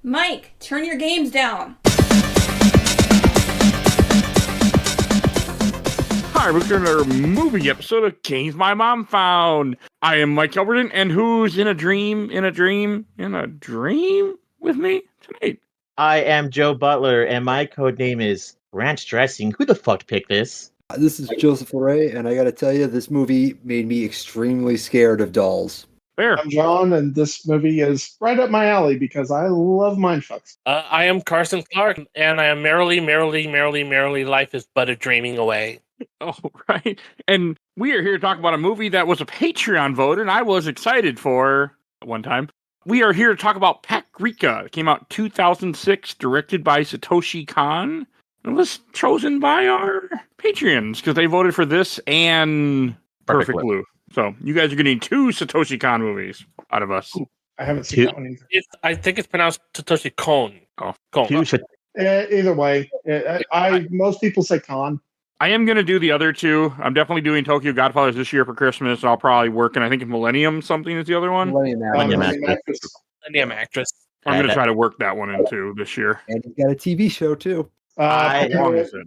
Mike, turn your games down. Hi, we're doing another movie episode of Games My Mom Found. I am Mike Albertin, and who's in a dream with me tonight? I am Joe Butler, and my code name is Ranch Dressing. Who the fuck picked this? This is Joseph Larrey, and I gotta tell you, this movie made me extremely scared of dolls. Fair. I'm John, and this movie is right up my alley because I love mindfucks. I am Carson Clark, and I am merrily, life is but a dreaming away. Oh, right. And we are here to talk about a movie that was a Patreon vote, and I was excited for at one time. We are here to talk about Paprika. It came out in 2006, directed by Satoshi Kon. It was chosen by our Patreons because they voted for this and Perfect Blue. So you guys are getting two Satoshi Kon movies out of us. Ooh, I haven't seen that one either. I think it's pronounced Satoshi Kon. Oh, Kon. Either way, most people say Con. I am going to do the other two. I'm definitely doing Tokyo Godfathers this year for Christmas. I'll probably work, and I think Millennium something is the other one. Millennium Actress. I'm going to try to work that one into this year. And he's got a TV show too. Paranoid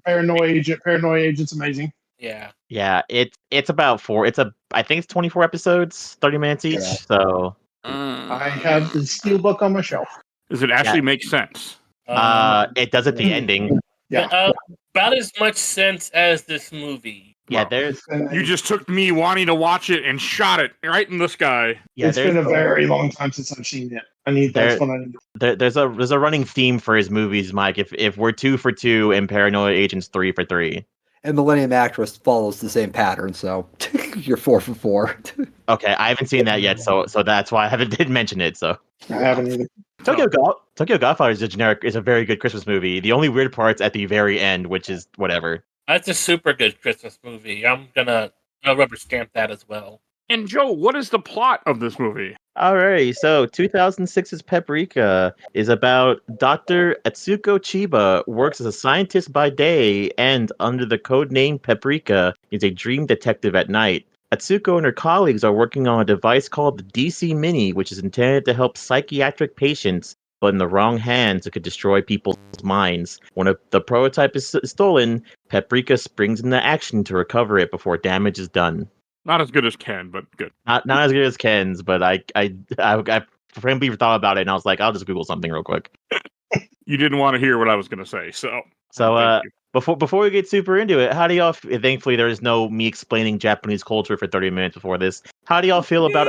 Agent's amazing. Yeah. Yeah, it's about four. I think it's 24 episodes, 30 minutes each. Yeah. So I have the steelbook on my shelf. Does it actually make sense? it does at the ending. Yeah. About as much sense as this movie. Yeah, there's You just took me wanting to watch it and shot it right in the sky. yeah, It's been a very long time since I've seen it. That's what I need. there's a running theme for his movies, Mike. If we're 2 for 2 and Paranoid Agent's 3 for 3. And Millennium Actress follows the same pattern, so you're 4 for 4. Okay, I haven't seen that yet, so that's why I didn't mention it. So I haven't either. Tokyo Godfather is a very good Christmas movie. The only weird part's at the very end, which is whatever. That's a super good Christmas movie. I'm gonna rubber stamp that as well. And Joe, what is the plot of this movie? Alrighty, so 2006's Paprika is about Dr. Atsuko Chiba works as a scientist by day and under the code name Paprika is a dream detective at night. Atsuko and her colleagues are working on a device called the DC Mini, which is intended to help psychiatric patients, but in the wrong hands, it could destroy people's minds. When the prototype is stolen, Paprika springs into action to recover it before damage is done. Not as good as Ken, but good. Not as good as Ken's, but I frankly thought about it and I was like, I'll just Google something real quick. You didn't want to hear what I was going to say, so. So before we get super into it, how do y'all? Thankfully, there's no me explaining Japanese culture for 30 minutes before this. How do y'all feel about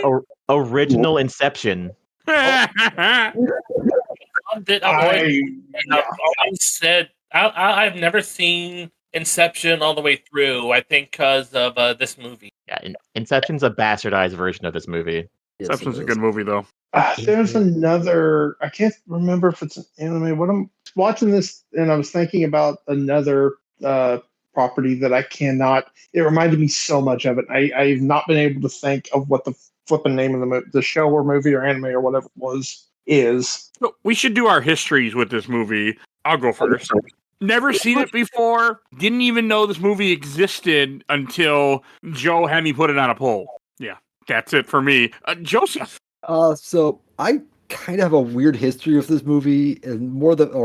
original Inception? I've never seen Inception all the way through. I think because of this movie. Yeah, Inception's a bastardized version of this movie. Yes, Inception's it a is. good movie, though. There's another. I can't remember if it's an anime. What I'm watching this, and I was thinking about another property that I cannot. It reminded me so much of it. I've not been able to think of what the flipping name of the show or movie or anime or whatever it is. So we should do our histories with this movie. I'll go first. Never seen it before. Didn't even know this movie existed until Joe had me put it on a poll. Yeah, that's it for me. Joseph. So I kind of have a weird history of this movie, and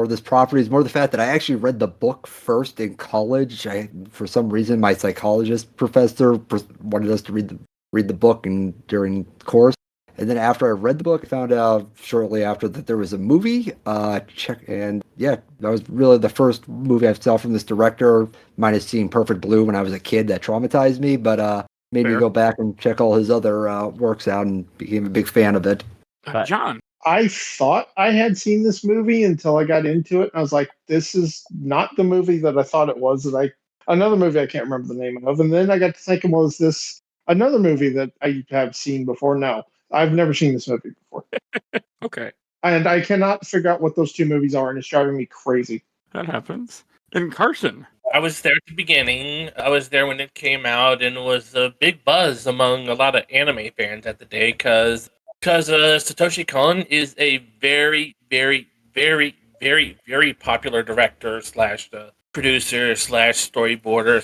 this property is more the fact that I actually read the book first in college. For some reason, my psychologist professor wanted us to read the book and during course. And then after I read the book, I found out shortly after that there was a movie. That was really the first movie I saw from this director. Minus seeing Perfect Blue when I was a kid, that traumatized me, but made me go back and check all his other works out and became a big fan of it. John. I thought I had seen this movie until I got into it, and I was like, "This is not the movie that I thought it was." Another movie I can't remember the name of, and then I got to thinking, "Was this another movie that I have seen before?" No, I've never seen this movie before. Okay. And I cannot figure out what those two movies are, and it's driving me crazy. That happens. And Carson. I was there at the beginning. I was there when it came out, and it was a big buzz among a lot of anime fans at the day because Satoshi Kon is a very, very, very, very, very popular director / producer / storyboarder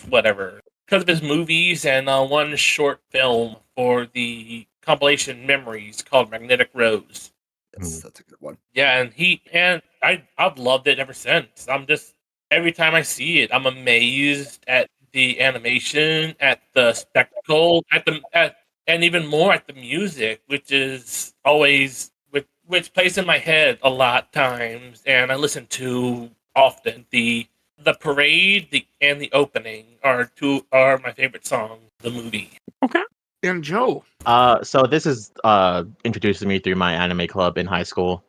/ whatever. Because of his movies and one short film for the compilation Memories called Magnetic Rose. That's a good one. Yeah, and I've loved it ever since. I'm just every time I see it, I'm amazed at the animation, at the spectacle, and even more at the music, which is always which plays in my head a lot times, and I listen to often. The parade and the opening are my favorite songs of the movie. Okay. And Joe. So this is introduced to me through my anime club in high school.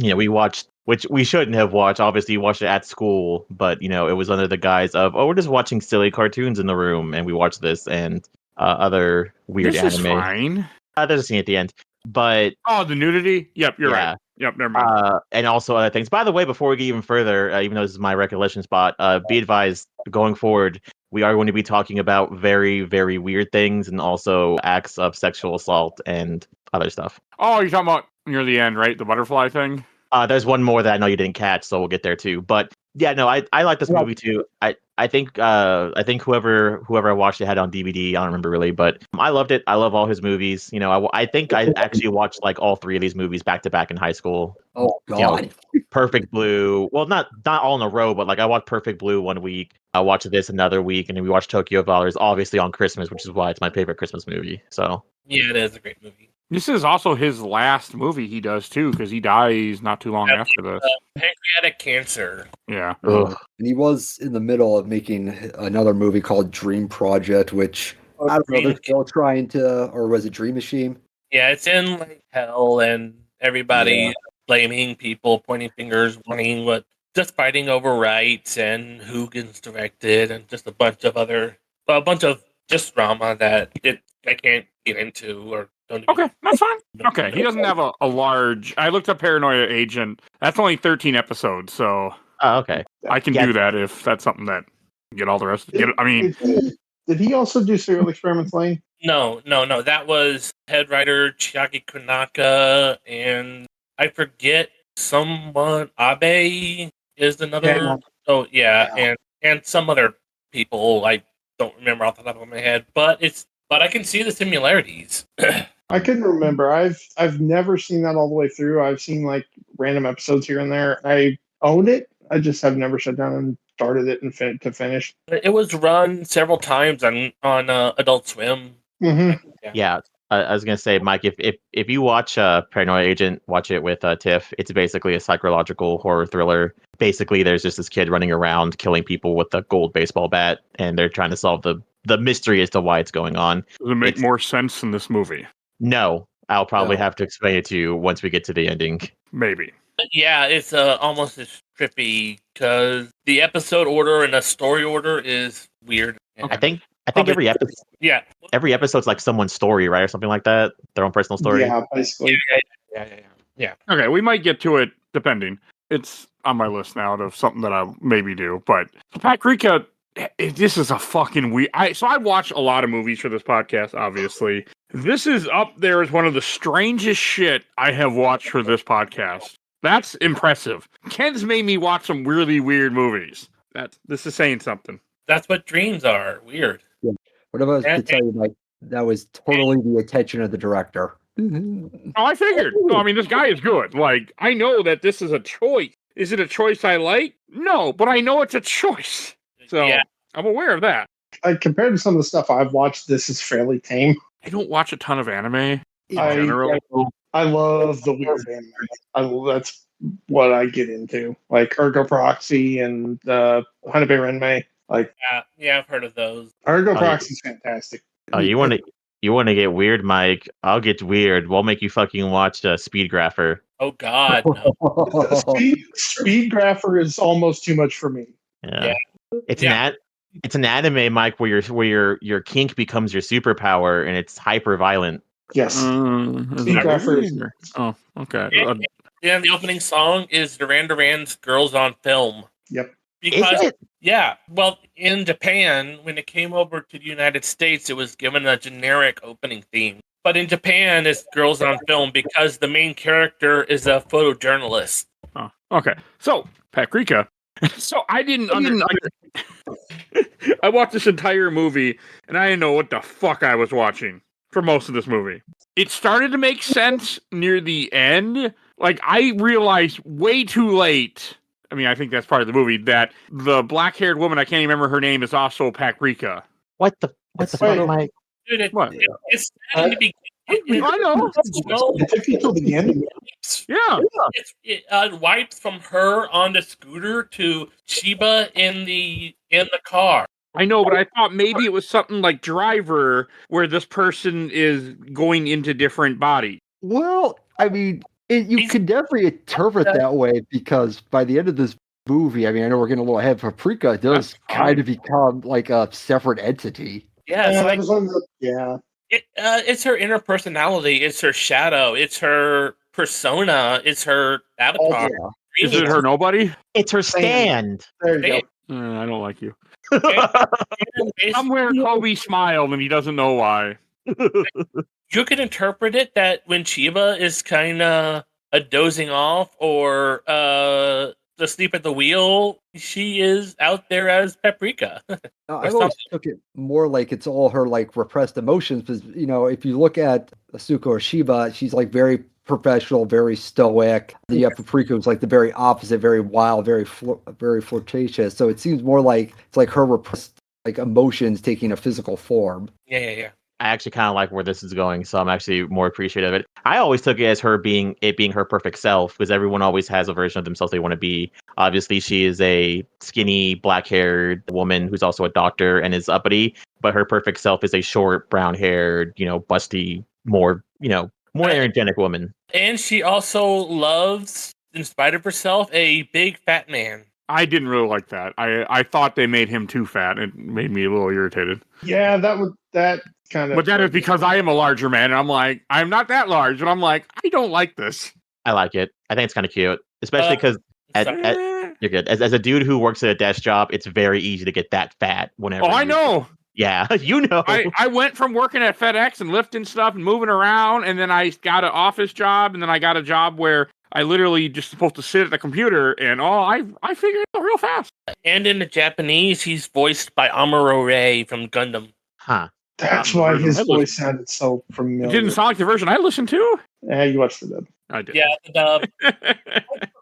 We watched, which we shouldn't have watched. Obviously, we watched it at school, but it was under the guise of, we're just watching silly cartoons in the room, and we watched this and other weird This anime. is fine. There's a scene at the end, but the nudity. Yep, you're right. Yep, never mind. and also other things. By the way, before we get even further, even though this is my recollection spot, be advised, going forward, we are going to be talking about very, very weird things and also acts of sexual assault and other stuff. Oh, you're talking about near the end, right? The butterfly thing? There's one more that I know you didn't catch, so we'll get there too. But yeah, no, I like this movie too. I think whoever I watched it had on DVD. I don't remember really, but I loved it. I love all his movies. I think I actually watched like all three of these movies back to back in high school. Oh God. Perfect Blue. Well, not all in a row, but like I watched Perfect Blue one week. I watched this another week, and then we watched Tokyo Volors, obviously on Christmas, which is why it's my favorite Christmas movie. So yeah, it is a great movie. This is also his last movie he does too, because he dies not too long after this. Pancreatic cancer. Yeah. Ugh. And he was in the middle of making another movie called Dream Project, which I don't know, they're still trying to, or was it Dream Machine? Yeah, it's in like hell, and everybody blaming people, pointing fingers, just fighting over rights and who gets directed, and just a bunch of just drama that I can't get into or don't. Okay, that's fine. Okay, he doesn't have a large. I looked up Paranoia Agent. That's only 13 episodes, so okay. I can do that if that's something that get all the rest. Did he also do Serial Experiments Lane? No. That was head writer Chiaki Konaka, and I forget someone. Abe is another. Yeah. Oh yeah, and some other people I don't remember off the top of my head, but I can see the similarities. I couldn't remember. I've never seen that all the way through. I've seen like random episodes here and there. I own it. I just have never sat down and started it and to finish. It was run several times on Adult Swim. Mm-hmm. Yeah. I was gonna say, Mike, if you watch Paranoia Agent, watch it with Tiff. It's basically a psychological horror thriller. Basically, there's just this kid running around killing people with a gold baseball bat, and they're trying to solve the mystery as to why it's going on. Does it make more sense in this movie? No, I'll probably have to explain it to you once we get to the ending. Maybe. Yeah, it's almost as trippy because the episode order and the story order is weird. Okay. I think every episode. Yeah. Every episode's like someone's story, right, or something like that. Their own personal story. Yeah, basically. Yeah. Okay, we might get to it depending. It's on my list now of something that I'll maybe do. But Paprika, this is a fucking weird. So I watch a lot of movies for this podcast, obviously. This is up there as one of the strangest shit I have watched for this podcast. That's impressive. Ken's made me watch some really weird movies. This is saying something. That's what dreams are. Weird. Yeah. What if I was to tell you, like, that was totally the attention of the director? Oh, I figured. No, I mean, this guy is good. Like, I know that this is a choice. Is it a choice I like? No, but I know it's a choice. So I'm aware of that. Compared to some of the stuff I've watched, this is fairly tame. I don't watch a ton of anime in general. I love the weird anime. That's what I get into, like Ergo Proxy and Hanabe Renmei. Like, yeah, I've heard of those. Ergo Proxy is fantastic. Oh, you want to get weird, Mike? I'll get weird. We'll make you fucking watch Speed Grapher. Oh God, no. Speed Grapher is almost too much for me. Yeah. It's an anime, Mike, where your kink becomes your superpower, and it's hyper violent. Yes. Speed Grapher. Oh, okay. Yeah, the opening song is Duran Duran's "Girls on Film." Yep. Because well, in Japan, when it came over to the United States, it was given a generic opening theme. But in Japan, it's Girls on Film because the main character is a photojournalist. Oh, okay. So, Paprika. So I didn't I watched this entire movie, and I didn't know what the fuck I was watching for most of this movie. It started to make sense near the end, Like, I realized way too late. I mean, I think that's part of the movie that the black-haired woman, I can't even remember her name, is also Paprika. What the fuck, Mike? Dude, What? it's sad in the beginning. I know. It took you till the end. Yeah. It wipes from her on the scooter to Chiba in the car. I know, but I thought maybe it was something like Driver, where this person is going into different bodies. Well, I mean, you could definitely interpret that way because by the end of this movie, I mean, I know we're getting a little ahead. Paprika does kind of become like a separate entity. Yeah, Yeah, it's like it's her inner personality. It's her shadow. It's her persona. It's her avatar. Is it her nobody? It's her stand. There you go. I don't like you. And Somewhere Kobe smiled and he doesn't know why. you could interpret it that when Chiba is kind of a dozing off or asleep at the wheel, she is out there as Paprika. No, I always took it more like it's all her like repressed emotions because if you look at Asuko or Shiba, she's like very professional, very stoic. The Paprika was like the very opposite, very wild, very flirtatious. So it seems more like it's like her repressed like emotions taking a physical form. Yeah. I actually kind of like where this is going, so I'm actually more appreciative of it. I always took it as her being her perfect self, because everyone always has a version of themselves they want to be. Obviously, she is a skinny, black-haired woman who's also a doctor and is uppity, but her perfect self is a short, brown-haired, busty, more energetic woman. And she also loves, in spite of herself, a big fat man. I didn't really like that. I thought they made him too fat. It made me a little irritated. Yeah, that kind of. But that is because I am a larger man, and I'm like, I'm not that large, and I'm like, I don't like this. I like it. I think it's kind of cute, especially because you're good. As a dude who works at a desk job, it's very easy to get that fat whenever. Oh, I know. Yeah, you know. I went from working at FedEx and lifting stuff and moving around, and then I got an office job, and then I got a job where I literally just supposed to sit at the computer, and I figured it out real fast. And in the Japanese, he's voiced by Amuro Ray from Gundam. Huh. That's why his voice sounded so familiar. It didn't sound like the version I listened to. Yeah, you watched the dub. I did. Yeah, the dub. I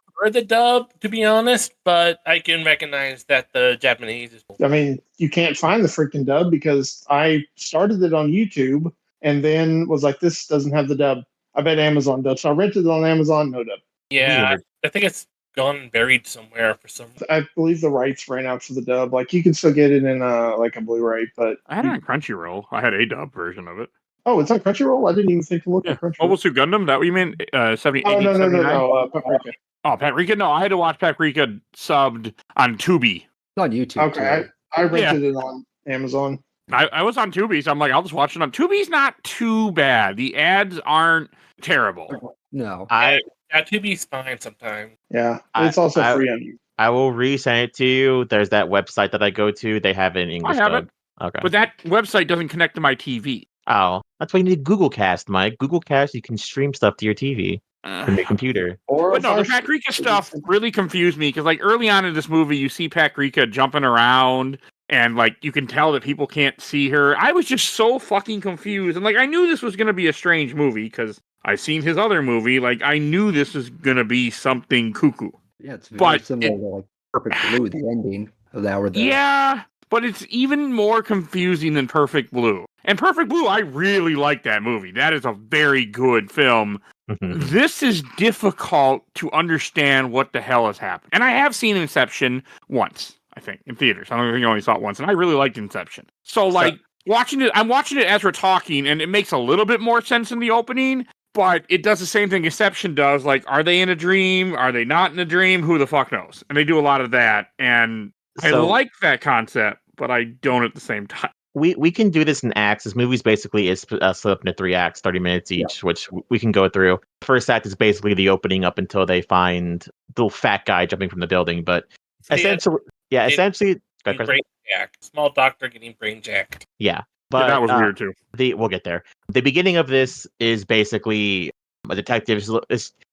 prefer the dub, to be honest, but I can recognize that the Japanese is. I mean, you can't find the freaking dub because I started it on YouTube and then was like, this doesn't have the dub. I bet Amazon dub. So I rented it on Amazon, no dub. Yeah, I think it's gone buried somewhere for some reason. I believe the rights ran out for the dub. Like, you can still get it in like a Blu-ray, but I had it on Crunchyroll. I had a dub version of it. Oh, it's on Crunchyroll? I didn't even think to look at Crunchyroll. Mobile Suit Gundam? That what you mean? 70, Oh, 80, no. Paprika. Oh, Paprika? No, I had to watch Paprika subbed on Tubi. It's on YouTube. Okay, too. I rented it on Amazon. I was on Tubi, so I'm like, I'll just watch it on Tubi's not too bad. The ads aren't terrible. No. Tubi's fine sometimes. Yeah, it's also free on you. I will resend it to you. There's that website that I go to. They have it in English. I have it. Okay. But that website doesn't connect to my TV. Oh, that's why you need Google Cast, Mike. Google Cast, you can stream stuff to your TV from your computer. But no, the Paprika stuff really confused me because, like, early on in this movie, you see Paprika jumping around, and like you can tell that people can't see her. I was just so fucking confused, and like I knew this was gonna be a strange movie because I've seen his other movie. Like I knew this was gonna be something cuckoo. Yeah, it's very similar to like Perfect Blue, the ending of that. Yeah, but it's even more confusing than Perfect Blue. And Perfect Blue, I really like that movie. That is a very good film. This is difficult to understand what the hell has happened. And I have seen Inception once, I think, in theaters. I don't think I only saw it once, and I really liked Inception. So, like, I'm watching it as we're talking, and it makes a little bit more sense in the opening, but it does the same thing Inception does. Like, are they in a dream? Are they not in a dream? Who the fuck knows? And they do a lot of that, and I like that concept, but I don't at the same time. We can do this in acts. This movie's basically is split up into 3 acts, 30 minutes each, which we can go through. First act is basically the opening up until they find the little fat guy jumping from the building. But essentially, brain jacked. Small doctor getting brain jacked. Yeah, but that was weird too. We'll get there. The beginning of this is basically a detective.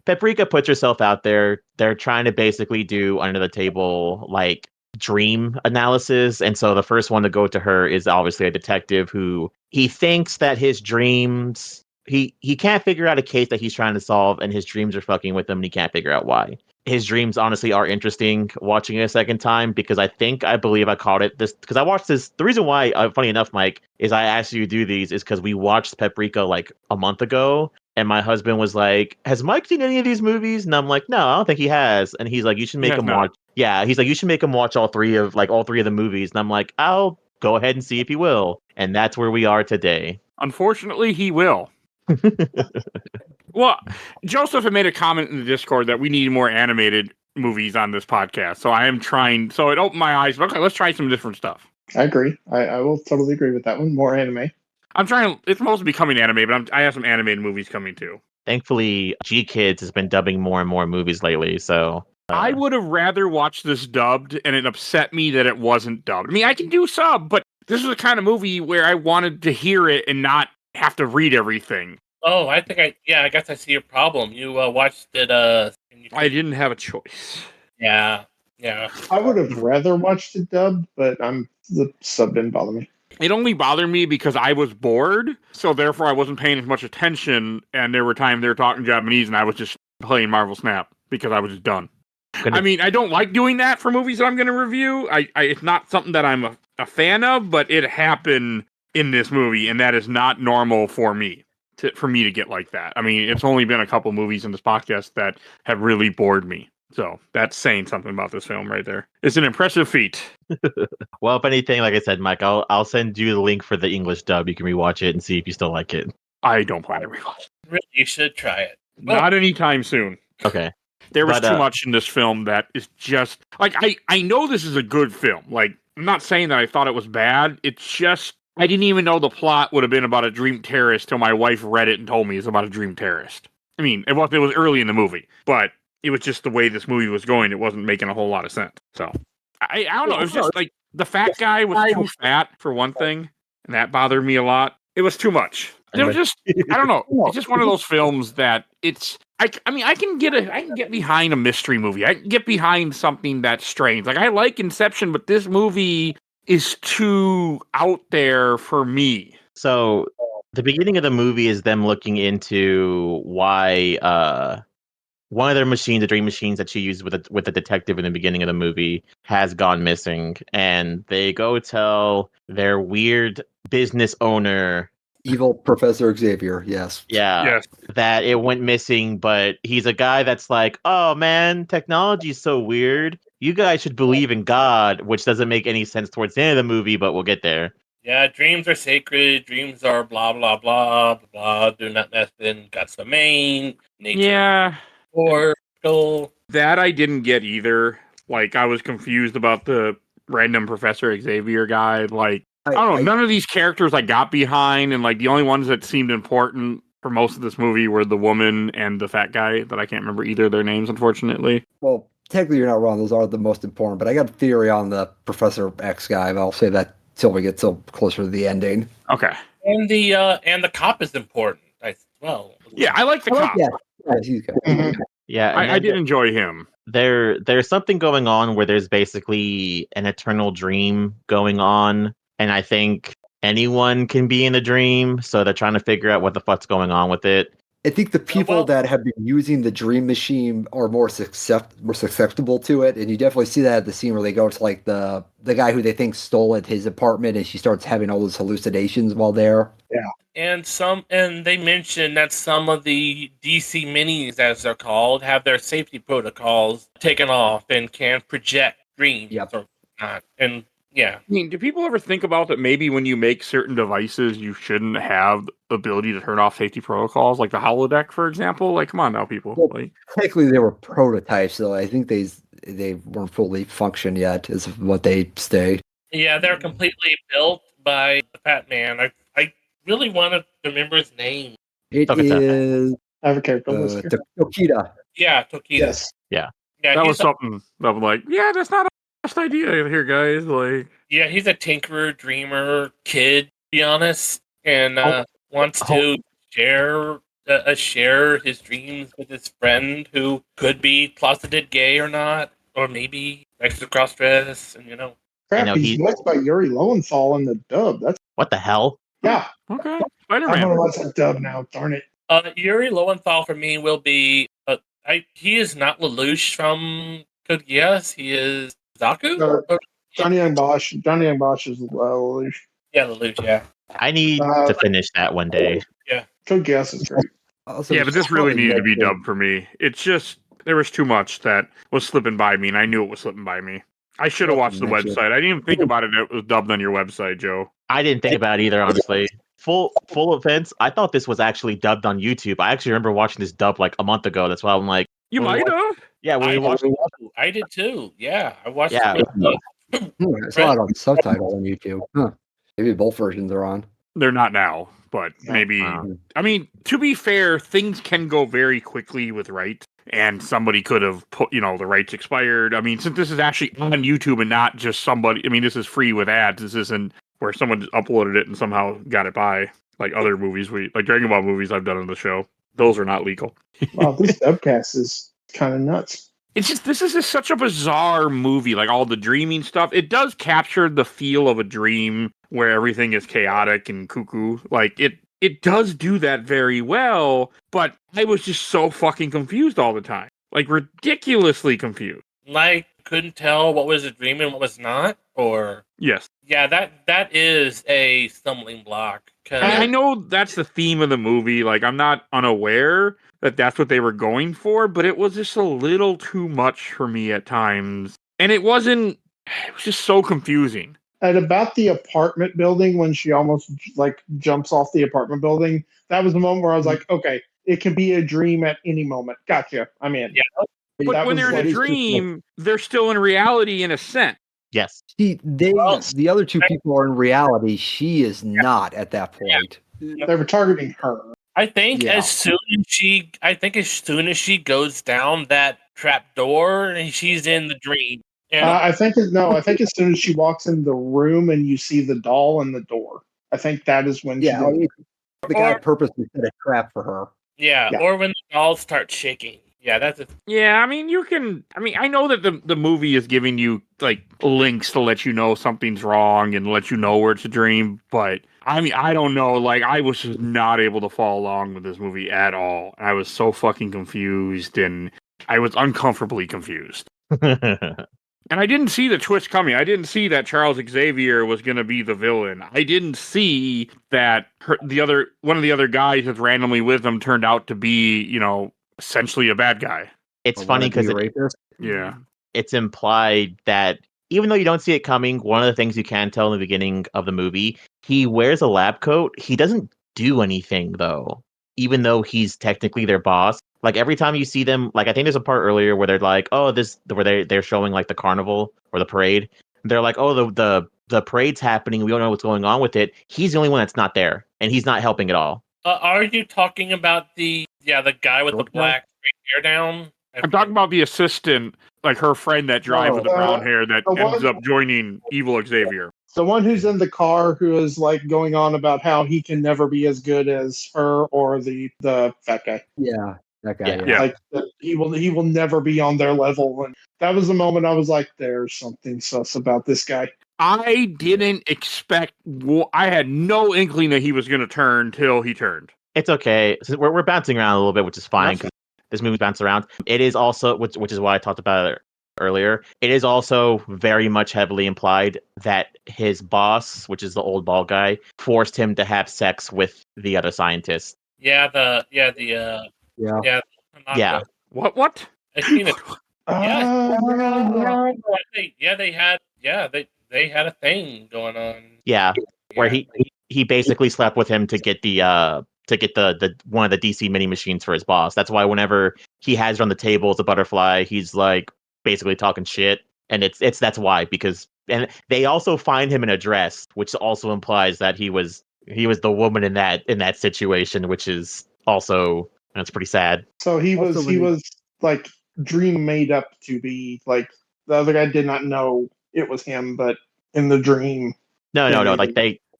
Paprika puts herself out there. They're trying to basically do under the table like dream analysis, and so the first one to go to her is obviously a detective who he thinks that his dreams he can't figure out a case that he's trying to solve, and his dreams are fucking with him, and he can't figure out why. His dreams honestly are interesting watching it a second time because I believe I caught it this because I watched this. The reason why, funny enough, Mike, is I asked you to do these is because we watched Paprika like a month ago, and my husband was like, "Has Mike seen any of these movies?" And I'm like, "No, I don't think he has." And he's like, "You should make him watch." Yeah, he's like, "You should make him watch all three of the movies." And I'm like, "I'll go ahead and see if he will." And that's where we are today. Unfortunately, he will. Well, Joseph had made a comment in the Discord that we need more animated movies on this podcast. So I am trying. So it opened my eyes. Okay, let's try some different stuff. I agree. I will totally agree with that one. More anime. I'm trying. It's supposed to be coming anime, but I have some animated movies coming too. Thankfully, G Kids has been dubbing more and more movies lately. So I would have rather watched this dubbed, and it upset me that it wasn't dubbed. I mean, I can do sub, but this is the kind of movie where I wanted to hear it and not have to read everything. Oh, I guess I see your problem. You watched it. I didn't have a choice. Yeah. I would have rather watched it dubbed, but the sub didn't bother me. It only bothered me because I was bored, so therefore I wasn't paying as much attention, and there were times they were talking Japanese, and I was just playing Marvel Snap because I was just done. I mean, I don't like doing that for movies that I'm going to review. It's not something that I'm a fan of, but it happened in this movie, and that is not normal for me. For me to get like that. I mean, it's only been a couple movies in this podcast that have really bored me. So that's saying something about this film right there. It's an impressive feat. Well, if anything, like I said, Mike, I'll send you the link for the English dub. You can rewatch it and see if you still like it. I don't plan to rewatch it. You should try it. Not anytime soon. Okay. There was too much in this film that is just... Like, I know this is a good film. Like, I'm not saying that I thought it was bad. It's just... I didn't even know the plot would have been about a dream terrorist till my wife read it and told me it's about a dream terrorist. I mean, it was early in the movie, but it was just the way this movie was going. It wasn't making a whole lot of sense. So, I don't know. It was just like the fat guy was too fat for one thing, and that bothered me a lot. It was too much. It was just, I don't know. It's just one of those films that it's, I mean, I can get behind a mystery movie. I can get behind something that's strange. Like, I like Inception, but this movie is too out there for me. So the beginning of the movie is them looking into why one of their machines, the dream machines that she used with the detective in the beginning of the movie, has gone missing, and they go tell their weird business owner, Evil Professor Xavier, yes. Yeah, that it went missing, but he's a guy that's like, oh man, technology's so weird. You guys should believe in God, which doesn't make any sense towards the end of the movie, but we'll get there. Yeah, dreams are sacred. Dreams are blah, blah, blah, blah. Do not mess in God's domain. Nature. Yeah. Portal. That I didn't get either. Like, I was confused about the random Professor Xavier guy. Like, I don't know. None of these characters I got behind, and like the only ones that seemed important for most of this movie were the woman and the fat guy that I can't remember either of their names, unfortunately. Well, technically you're not wrong. Those are the most important, but I got a theory on the Professor X guy, but I'll say that till we get closer to the ending. Okay. And the cop is important as well. Yeah, I like the cop. Yeah, he's good. Mm-hmm. Yeah, I did enjoy him. There's something going on where there's basically an eternal dream going on, and I think anyone can be in a dream, so they're trying to figure out what the fuck's going on with it. I think the people that have been using the dream machine are more susceptible to it, and you definitely see that at the scene where they go to like the guy who they think stole at his apartment, and she starts having all those hallucinations while there. Yeah, and they mentioned that some of the DC minis, as they're called, have their safety protocols taken off and can project dreams or not. And yeah. I mean, do people ever think about that maybe when you make certain devices, you shouldn't have the ability to turn off safety protocols, like the holodeck, for example? Like, come on now, people. Well, like, technically, they were prototypes, so I think they weren't fully functioned yet, is what they say. Yeah, they're completely built by the Fat Man. I really want to remember his name. It is I have a character list here. Tokita. Yeah, Tokita. Yes. Yeah. That was something that I'm like, yeah, that's not a best idea here, guys. Like, yeah, he's a tinkerer, dreamer kid, to be honest, and wants to share his dreams with his friend who could be closeted gay or not, or maybe likes to cross dress, and I know he's voiced by Yuri Lowenthal in the dub. That's what the hell? Yeah, Okay, I'm Spider-Man. gonna watch that dub now. Darn it. Yuri Lowenthal for me will be. He is not Lelouch from Code Geass. He is Zaku. Johnny Young Bosch. Johnny Young Bosch is Lelouch. Yeah, Lelouch. Yeah. I need to finish that one day. Code Geass is great. Also, Yeah, but this really probably needed to be Deadpool. dubbed for me. It's just there was too much that was slipping by me, and I knew it was slipping by me. I should have watched the Mention. website. I didn't even think about it. It was dubbed on your website, Joe. I didn't think about it either, honestly. Full offense, I thought this was actually dubbed on YouTube. I actually remember watching this dub like a month ago. That's why I'm like, You might have. yeah, when we watched. I did too. Yeah, I watched. Yeah. it. I saw it on subtitle on YouTube. Huh. Maybe both versions are on. They're not now, but maybe. I mean, to be fair, things can go very quickly with rights, and somebody could have put, the rights expired. I mean, since this is actually on YouTube and not just somebody, I mean, this is free with ads. This isn't where someone just uploaded it and somehow got it by, like other movies, like Dragon Ball movies I've done on the show. Those are not legal. Wow, this dubcast is kind of nuts. It's just, this is just such a bizarre movie, like all the dreaming stuff. It does capture the feel of a dream where everything is chaotic and cuckoo. Like, it does do that very well, but I was just so fucking confused all the time. Like, ridiculously confused. Like, couldn't tell what was a dream and what was not, or Yes. yeah, that is a stumbling block. I know that's the theme of the movie. Like, I'm not unaware that that's what they were going for, but it was just a little too much for me at times. And it was just so confusing. At about the apartment building, when she almost like jumps off the apartment building, that was the moment where I was like, okay, it can be a dream at any moment. Gotcha. I'm in. Yeah. But when they're in a dream, they're still in reality in a sense. Yes. The other two people are in reality. She is not at that point. They were targeting her. I think as soon as she goes down that trap door and she's in the dream. I think as soon as she walks in the room and you see the doll in the door, I think that is when. Yeah, the guy purposely set a trap for her. Yeah, or when the dolls start shaking. Yeah, that's Yeah, I mean, I know that the movie is giving you, like, links to let you know something's wrong and let you know where it's a dream, but, I mean, I don't know, like, I was just not able to follow along with this movie at all. I was so fucking confused, and I was uncomfortably confused. And I didn't see the twist coming. I didn't see that Charles Xavier was going to be the villain. I didn't see that one of the other guys that's randomly with him turned out to be, essentially a bad guy. It's funny because it's implied that even though you don't see it coming, one of the things you can tell in the beginning of the movie, he wears a lab coat. He doesn't do anything though, even though he's technically their boss. Like every time you see them, like I think there's a part earlier where they're like, where they're showing like the carnival or the parade. They're like, oh, the parade's happening. We don't know what's going on with it. He's the only one that's not there, and he's not helping at all. Are you talking about the guy with the black hair down? I'm talking about the assistant, like her friend that drives with the brown hair that ends up joining evil Xavier. The one who's in the car who is like going on about how he can never be as good as her or the fat guy. Yeah, that guy. Yeah. Like he will never be on their level. And that was the moment I was like, there's something sus about this guy. I didn't expect. I had no inkling that he was going to turn till he turned. It's okay. We're bouncing around a little bit, which is fine because this movie bounces around. It is also, which is why I talked about it earlier. It is also very much heavily implied that his boss, which is the old bald guy, forced him to have sex with the other scientist. Yeah. What? I seen it. They had a thing going on. Yeah, where he basically slept with him to get the one of the DC mini machines for his boss. That's why whenever he has it on the table as a butterfly, he's like basically talking shit, and that's why, because and they also find him in a dress, which also implies that he was the woman in that situation, which is also, that's pretty sad. So he was like dream made up to be like, the other guy did not know it was him, but in the dream. No.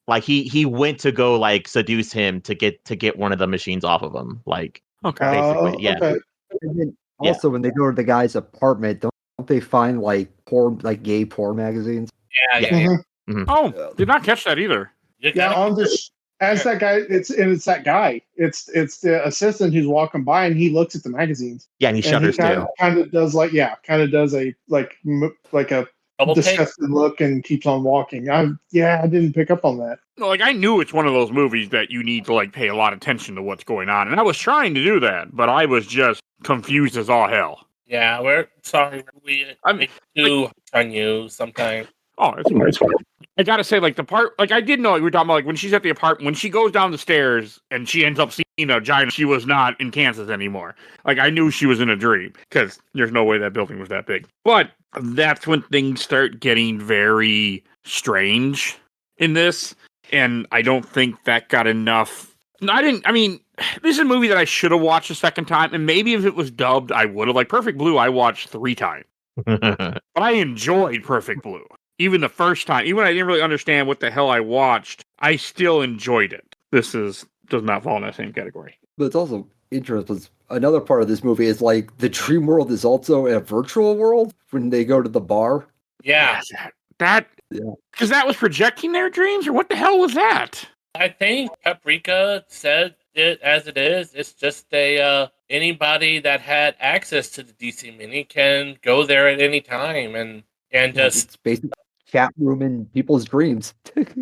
Like he went to go like seduce him to get one of the machines off of him. Like, okay, basically, yeah. Okay. And then also, when they go to the guy's apartment, don't they find like gay porn magazines? Yeah. Mm-hmm. Oh, did not catch that either. Yeah, As that guy, it's that guy. It's the assistant who's walking by, and he looks at the magazines. Yeah, and he And he shudders too. kind of does a like a Double take. disgusted look and keeps on walking. I didn't pick up on that. No, like, I knew it's one of those movies that you need to, like, pay a lot of attention to what's going on. And I was trying to do that, but I was just confused as all hell. Yeah, we're sorry. We do on you sometimes. Oh, it's fine. I gotta say, like, the part, like, I did know, like, we were talking about, like, when she's at the apartment, when she goes down the stairs and she ends up seeing a giant, she was not in Kansas anymore. Like, I knew she was in a dream, because there's no way that building was that big. But that's when things start getting very strange in this, and I don't think that got enough. I mean, this is a movie that I should have watched a second time, and maybe if it was dubbed, I would have. Like, Perfect Blue, I watched 3 times. But I enjoyed Perfect Blue. Even the first time, even when I didn't really understand what the hell I watched, I still enjoyed it. This does not fall in that same category. But it's also interesting. Another part of this movie is like the dream world is also a virtual world when they go to the bar. Yeah. Because that was projecting their dreams, or what the hell was that? I think Paprika said it as it is. It's just anybody that had access to the DC Mini can go there at any time and just It's basically chat room in people's dreams.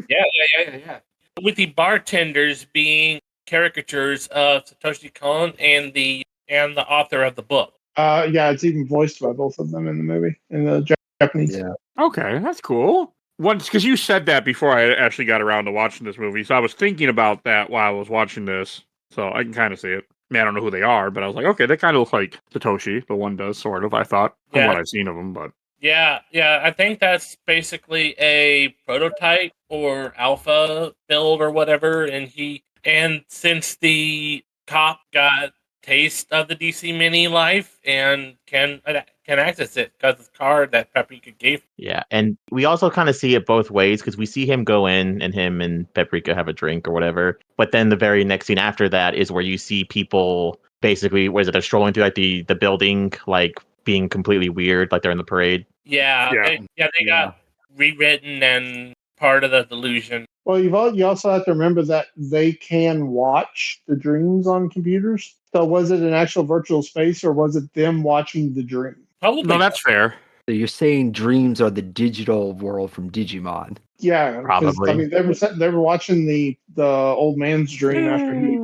yeah. With the bartenders being caricatures of Satoshi Kon and the author of the book. It's even voiced by both of them in the movie in the Japanese. Yeah. Okay, that's cool. Once, because you said that before I actually got around to watching this movie, so I was thinking about that while I was watching this, so I can kind of see it. I mean, I don't know who they are, but I was like, okay, they kind of look like Satoshi, but one does, sort of, I thought, from what I've seen of them, but... Yeah, I think that's basically a prototype or alpha build or whatever, and since the cop got taste of the DC Mini life and can access it because of the card that Paprika gave. Yeah, and we also kind of see it both ways because we see him go in and him and Paprika have a drink or whatever. But then the very next scene after that is where you see people basically, they're strolling through like the building, like being completely weird, like they're in the parade. They got rewritten and part of the delusion. Well, you also have to remember that they can watch the dreams on computers. So was it an actual virtual space or was it them watching the dream? Probably. No, that's fair. So you're saying dreams are the digital world from Digimon? Yeah, probably. I mean, they were watching the old man's dream after he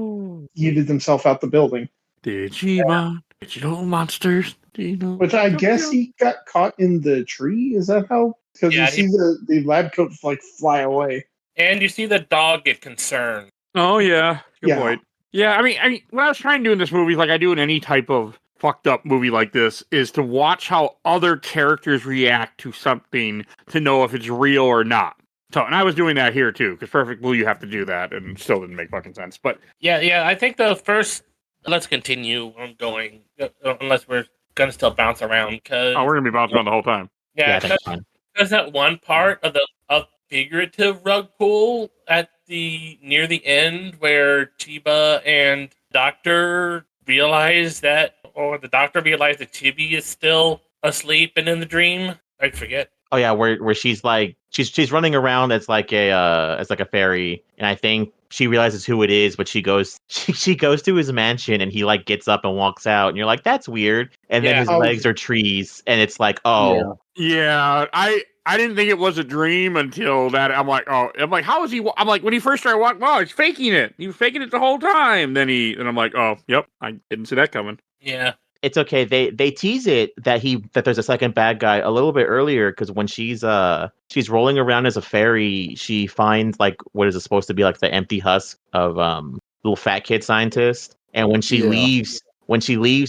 yeeted himself out the building. Digimon, digital monsters. Which I guess he got caught in the tree. Is that how? Because you see the lab coat like fly away, and you see the dog get concerned. Oh yeah, good point. Yeah, I mean, what I was trying to do in this movie, like I do in any type of fucked up movie like this, is to watch how other characters react to something to know if it's real or not. So, and I was doing that here too, because Perfect Blue, you have to do that, and it still didn't make fucking sense. But yeah, I think the first. Let's continue on going, unless we're gonna still bounce around. Because we're gonna be bouncing around the whole time. Yeah, because that one part of the figurative rug pull at near the end where Chiba and Doctor realize that Chibi is still asleep and in the dream. I forget. Oh yeah, where she's like she's running around as like a fairy, and I think she realizes who it is, but she goes to his mansion and he like gets up and walks out, and you're like, that's weird. And then his legs are trees, and it's like, oh yeah. I didn't think it was a dream until that. I'm like, how is he? I'm like, when he first started walking, he's faking it. He was faking it the whole time. Then I'm like, oh, yep, I didn't see that coming. Yeah. It's okay. They tease it that there's a second bad guy a little bit earlier, because when she's rolling around as a fairy, she finds like what is supposed to be like the empty husk of little fat kid scientist. And when she leaves,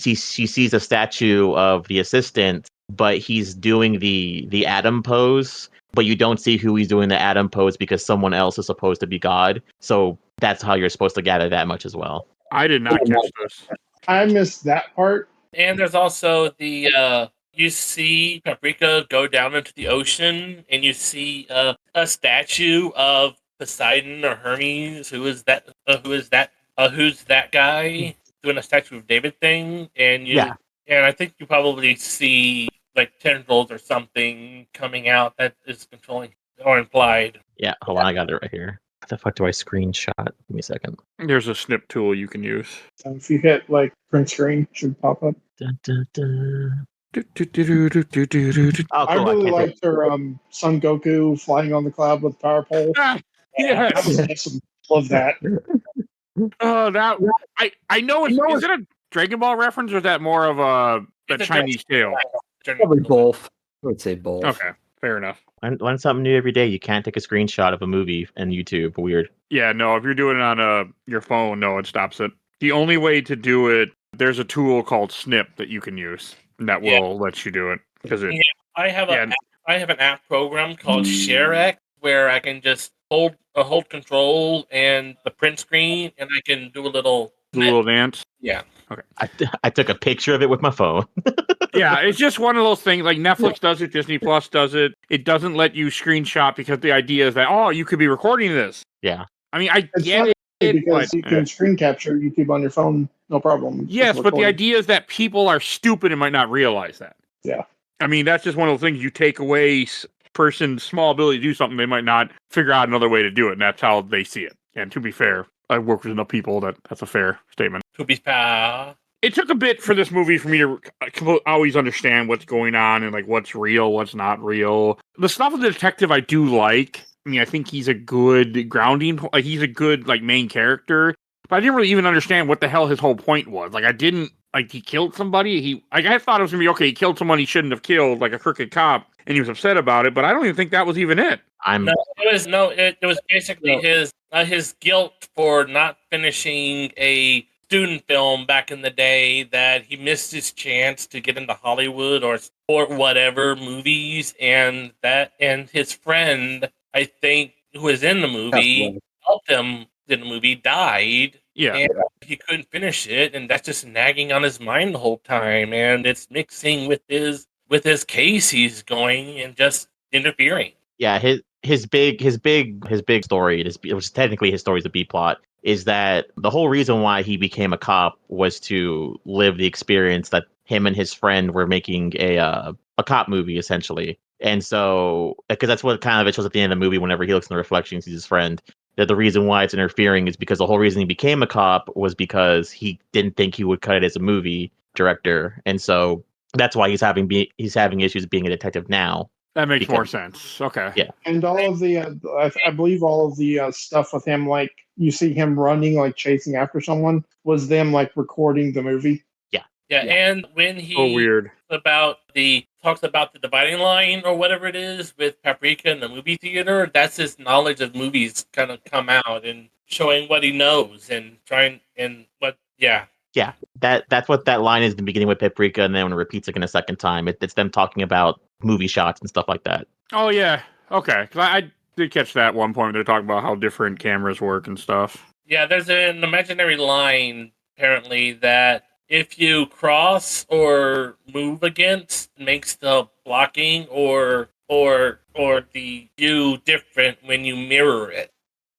she sees a statue of the assistant, but he's doing the Adam pose. But you don't see who he's doing the Adam pose because someone else is supposed to be God. So that's how you're supposed to gather that much as well. I did not catch this. I missed that part. And there's also you see Paprika go down into the ocean, and you see a statue of Poseidon or Hermes. Who's that guy doing a statue of David thing? And I think you probably see like tendrils or something coming out that is controlling or implied. Yeah, hold on, I got it right here. What the fuck do I screenshot? Give me a second. There's a snip tool you can use. So if you hit like print screen, it should pop up. Dun, dun, dun. Oh, Oh, I cool. really can't liked her Son Goku flying on the cloud with power pole. Ah, That was yes. awesome. Love that. Oh, that I know. Is it a Dragon Ball reference, or is that more of a It's a Chinese tale? Probably both. I would say both. Okay, fair enough. Learn something new every day. You can't take a screenshot of a movie and YouTube. Weird. Yeah, no. If you're doing it on your phone, no, it stops it. The only way to do it, there's a tool called Snip that you can use, and that will let you do it because it. Yeah, I have an app program called ShareX where I can just hold control and the print screen, and I can do a little dance. Yeah. Okay. I took a picture of it with my phone. Yeah, it's just one of those things. Like Netflix does it, Disney Plus does it. It doesn't let you screenshot because the idea is that you could be recording this. Yeah. I mean, I It's get funny it, because but, you can screen capture YouTube on your phone, no problem. yes, Just but the recording. idea is that people are stupid and might not realize that. Yeah. I mean, that's just one of the things you take away person's small ability to do something, they might not figure out another way to do it, and that's how they see it. And to be fair, I work with enough people that's a fair statement. To be fair. It took a bit for this movie for me to always understand what's going on and like what's real, what's not real. The stuff with the detective I do like. I mean, I think he's a good grounding, like he's a good like main character. But I didn't really even understand what the hell his whole point was. Like I didn't he killed somebody. I thought it was gonna be okay. He killed someone he shouldn't have killed, like a crooked cop, and he was upset about it. But I don't even think that was even it. It was basically his guilt for not finishing a student film back in the day, that he missed his chance to get into Hollywood or whatever movies, and his friend, I think, who was in the movie, helped him in the movie, died. Yeah. And he couldn't finish it, and that's just nagging on his mind the whole time, and it's mixing with his case he's going and just interfering. Yeah, his big story, which is technically his story is a B plot, is that the whole reason why he became a cop was to live the experience that him and his friend were making a cop movie, essentially. And so, because that's what kind of it shows at the end of the movie, whenever he looks in the reflection, sees his friend, that the reason why it's interfering is because the whole reason he became a cop was because he didn't think he would cut it as a movie director. And so that's why he's having issues being a detective now. That makes more sense. Okay. Yeah. And all of the, I believe all of the stuff with him, like you see him running, like chasing after someone, was them like recording the movie. Yeah, and when he weird. talks about the dividing line or whatever it is with Paprika in the movie theater, that's his knowledge of movies kind of come out and showing what he knows and trying and what. Yeah. Yeah, that's what that line is in the beginning with Paprika, and then when it repeats again a second time, it's them talking about movie shots and stuff like that. Oh yeah, okay. Because I did catch that at one point. They're talking about how different cameras work and stuff. Yeah, there's an imaginary line apparently that if you cross or move against, makes the blocking or the view different when you mirror it,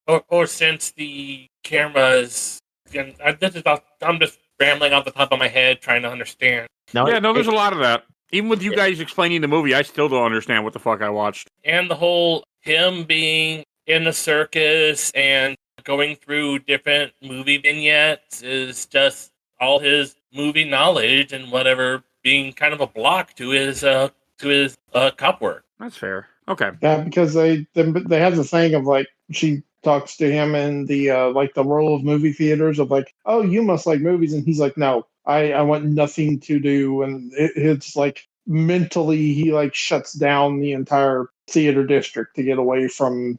or since the cameras. I'm just rambling off the top of my head trying to understand. There's a lot of that. Even with you guys explaining the movie, I still don't understand what the fuck I watched. And the whole him being in the circus and going through different movie vignettes is just all his movie knowledge and whatever being kind of a block to his cop work. That's fair. Okay. Yeah, because they have the thing of like she talks to him in the like the role of movie theaters of like, oh, you must like movies, and he's like, no, I want nothing to do, and it's like mentally he like shuts down the entire theater district to get away from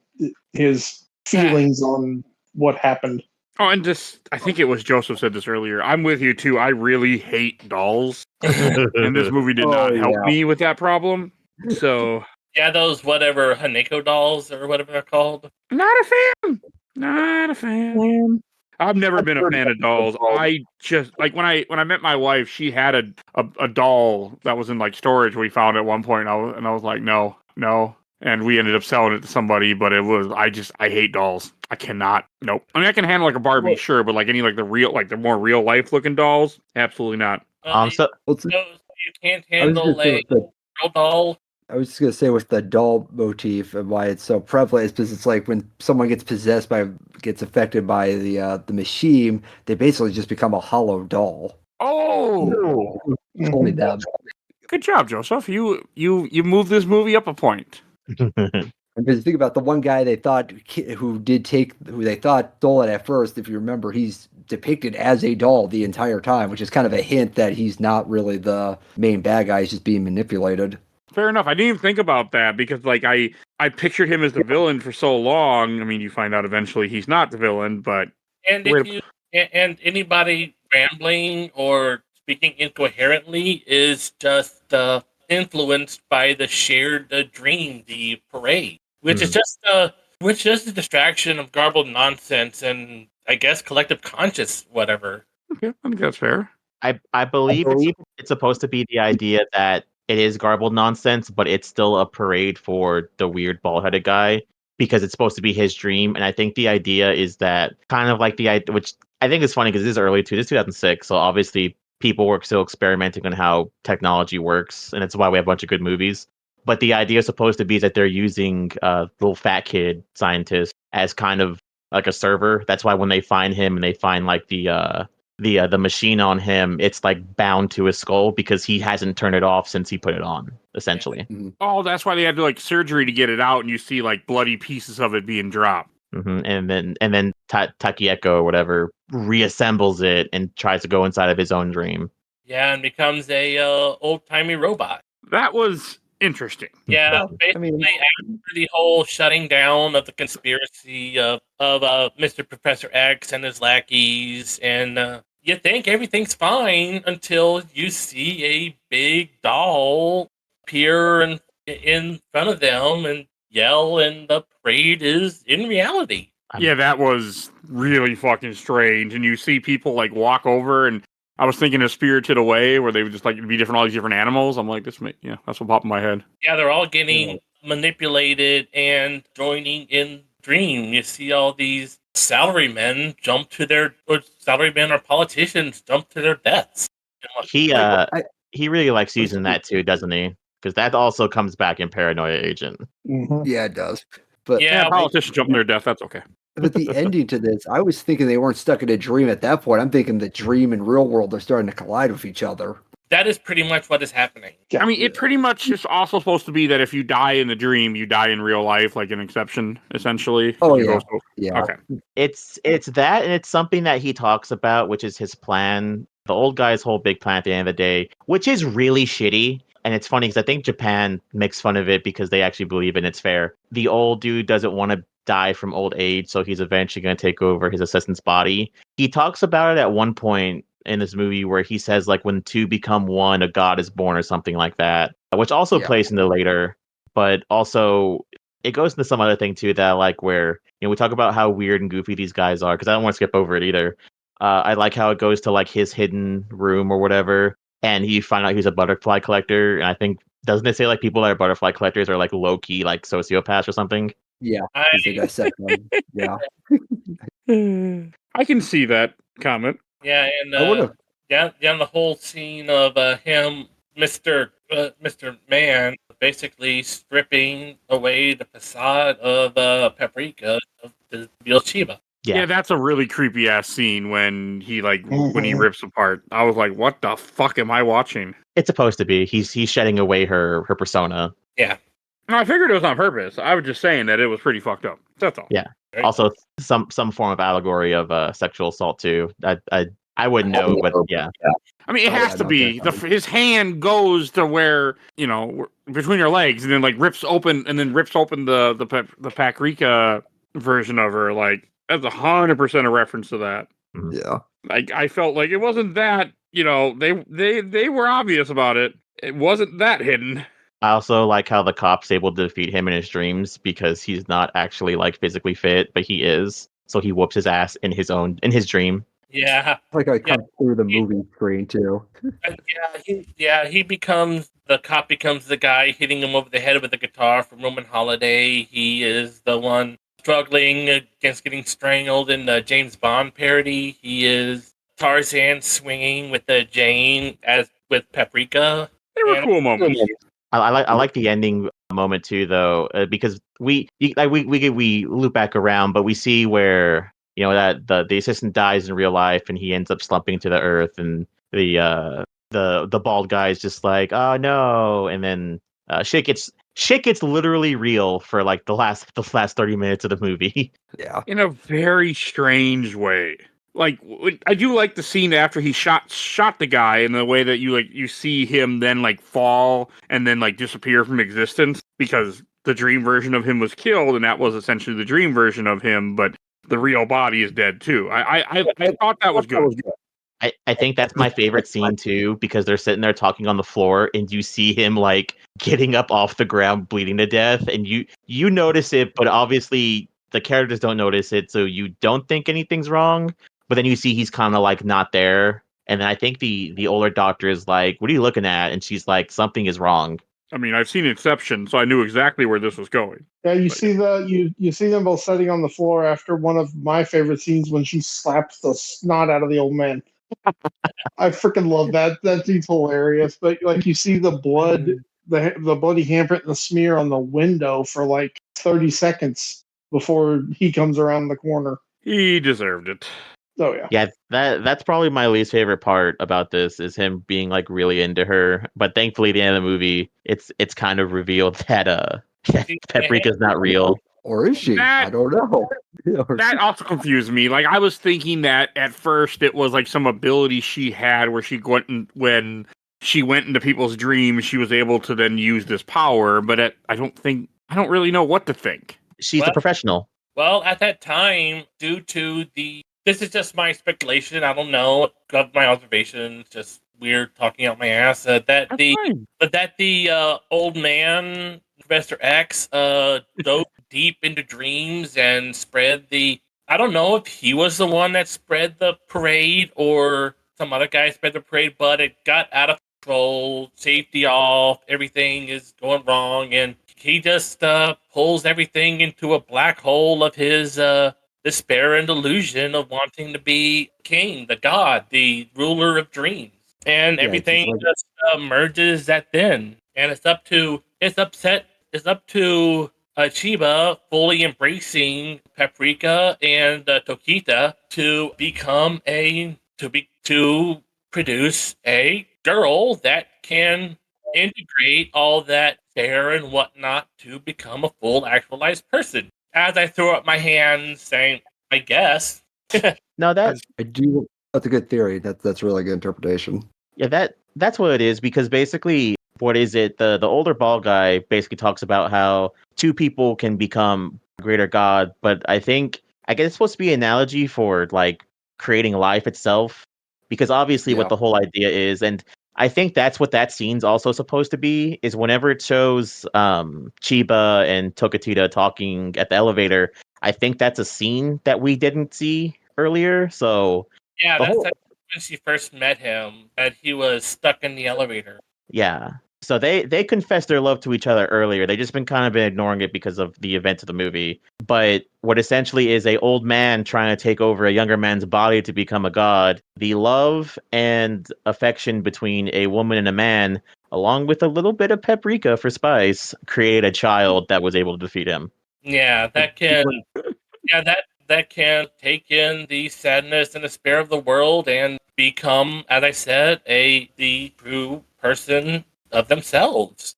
his feelings on what happened. Oh, and I think it was Joseph said this earlier. I'm with you too. I really hate dolls, and this movie did not help me with that problem. So yeah, those whatever Haneko dolls or whatever they're called. Not a fan. I've never been a fan of dolls. I just like when I met my wife, she had a doll that was in like storage we found at one point, and I was like, no. And we ended up selling it to somebody, but I hate dolls. I cannot. Nope. I mean, I can handle like a Barbie, sure, but like any like the more real life looking dolls, absolutely not. You can't handle a real doll. I was just gonna say with the doll motif and why it's so prevalent is because it's like when someone gets affected by the machine, they basically just become a hollow doll. Oh, Only Mhm. them. good job, Joseph. You moved this movie up a point. Because you think about the one guy who they thought stole it at first, if you remember, he's depicted as a doll the entire time, which is kind of a hint that he's not really the main bad guy, he's just being manipulated. Fair enough. I didn't even think about that because like I pictured him as the villain for so long. I mean, you find out eventually he's not the villain, but And Wait if you and anybody rambling or speaking incoherently is just influenced by the shared dream, the parade, which is just a distraction of garbled nonsense and I guess collective conscious whatever. okay, I think that's fair. I believe it's supposed to be the idea that it is garbled nonsense, but it's still a parade for the weird bald-headed guy because it's supposed to be his dream. And I think the idea is that kind of like the idea, which I think is funny because this is early too. This is 2006, so obviously people were still experimenting on how technology works, and it's why we have a bunch of good movies. But the idea is supposed to be that they're using little fat kid scientist as kind of like a server. That's why when they find him and they find like the machine on him, it's like bound to his skull because he hasn't turned it off since he put it on, essentially. Oh, that's why they had to like surgery to get it out, and you see like bloody pieces of it being dropped. And then Takieko or whatever reassembles it and tries to go inside of his own dream. Yeah, and becomes a old timey robot. That was interesting. Yeah, Well, I basically mean- after the whole shutting down of the conspiracy of Mr. Professor X and his lackeys, and you think everything's fine until you see a big doll appear in front of them and yell, and the parade is in reality. Yeah, that was really fucking strange. And you see people like walk over, and I was thinking of Spirited Away, where they would just like be different, all these different animals. I'm like, that's what popped in my head. Yeah, they're all getting manipulated and joining in dream. You see all these salarymen salarymen or politicians jump to their deaths. He really likes using that too, doesn't he? Because that also comes back in Paranoia Agent. Mhm. Yeah, it does. But Yeah, Politicians jump to their death. That's okay. but the ending to this, I was thinking they weren't stuck in a dream at that point. I'm thinking the dream and real world are starting to collide with each other. that is pretty much what is happening. I mean, it pretty much is also supposed to be that if you die in the dream, you die in real life, like an exception, essentially. Oh, You yeah. go so- Yeah. Okay. It's that, and it's something that he talks about, which is his plan. The old guy's whole big plan at the end of the day, which is really shitty. And it's funny because I think Japan makes fun of it because they actually believe in it's fair. The old dude doesn't want to die from old age, so he's eventually going to take over his assistant's body. He talks about it at one point in this movie where he says, like, when two become one, a god is born or something like that, which also Yeah. plays into later. But also, it goes into some other thing, too, that I like where, we talk about how weird and goofy these guys are, because I don't want to skip over it either. I like how it goes to, like, his hidden room or whatever, and you find out he's a butterfly collector, and I think, doesn't it say, like, people that are butterfly collectors are, like, low-key, like, sociopaths or something? Yeah. I, They dissect them. Yeah. I can see that comment. yeah, and I would have. the whole scene of him, Mr. Man, basically stripping away the facade of Paprika of the real Chiba. Yeah, that's a really creepy ass scene when he when he Mhm. rips apart. I was like, what the fuck am I watching? It's supposed to be. He's shedding away her persona. No, I figured it was on purpose. I was just saying that it was pretty fucked up. That's all. Yeah. Right? Also, some form of allegory of sexual assault too. I wouldn't know, but yeah. I mean, it Oh, has yeah, to no, be. definitely. His hand goes to where, between your legs, and then rips open the Paprika version of her. Like, that's 100% a reference to that. Yeah. Like, I felt like it wasn't that, they were obvious about it. It wasn't that hidden. I also like how the cop's able to defeat him in his dreams because he's not actually like physically fit, but he is. So he whoops his ass in his dream. Yeah, Like I come through the movie screen too. the cop becomes the guy hitting him over the head with a guitar from Roman Holiday. He is the one struggling against getting strangled in the James Bond parody. He is Tarzan swinging with the Jane as with Paprika. They were cool moments. I like the ending moment too, though, because we loop back around, but we see where that the assistant dies in real life, and he ends up slumping to the earth, and the bald guy is just like, oh no, and then shit gets literally real for like the last 30 minutes of the movie. Yeah. In a very strange way. Like, I do like the scene after he shot the guy, in the way that you see him then like fall and then like disappear from existence, because the dream version of him was killed, and that was essentially the dream version of him, but the real body is dead too. I thought that was good. I think that's my favorite scene too, because they're sitting there talking on the floor, and you see him like getting up off the ground, bleeding to death, and you notice it, but obviously the characters don't notice it, so you don't think anything's wrong. But then you see he's kind of like not there, and then I think the older doctor is like, "What are you looking at?" And she's like, "Something is wrong." I mean, I've seen Inception, so I knew exactly where this was going. Yeah, you see you see them both sitting on the floor after one of my favorite scenes when she slaps the snot out of the old man. I freaking love that. That scene's hilarious. But like you see the blood, the bloody handprint and the smear on the window for like 30 seconds before he comes around the corner. He deserved it. Oh yeah. Yeah, that's probably my least favorite part about this, is him being like really into her. But thankfully, at the end of the movie, it's kind of revealed that Paprika's not real. Or is she? I don't know. That also confused me. Like, I was thinking that at first it was like some ability she had where when she went into people's dreams, she was able to then use this power. But I don't really know what to think. She's a professional. Well, at that time, due to this is just my speculation. I don't know. My observations, just weird talking out my ass. That the old man, Professor X, dove deep into dreams and spread I don't know if he was the one that spread the parade or some other guy spread the parade, but it got out of control. Safety off. Everything is going wrong, and he just pulls everything into a black hole of his despair and delusion of wanting to be king, the god, the ruler of dreams, and everything just merges at then. And it's up to Chiba fully embracing Paprika and Tokita to become to produce a girl that can integrate all that fair and whatnot to become a full actualized person. As I throw up my hands saying, I guess. No, that's a good theory. That's a really good interpretation. Yeah, that's what it is, because basically, what is it? The older bald guy basically talks about how two people can become greater god, but I guess it's supposed to be an analogy for like creating life itself, because obviously what the whole idea is, and I think that's what that scene's also supposed to be, is whenever it shows Chiba and Tokatita talking at the elevator, I think that's a scene that we didn't see earlier. So yeah, that's when she first met him, that he was stuck in the elevator. Yeah. So they confessed their love to each other earlier. They just been ignoring it because of the events of the movie. But what essentially is a old man trying to take over a younger man's body to become a god. The love and affection between a woman and a man, along with a little bit of paprika for spice, created a child that was able to defeat him. Yeah, that can take in the sadness and despair of the world and become, as I said, the true person of themselves.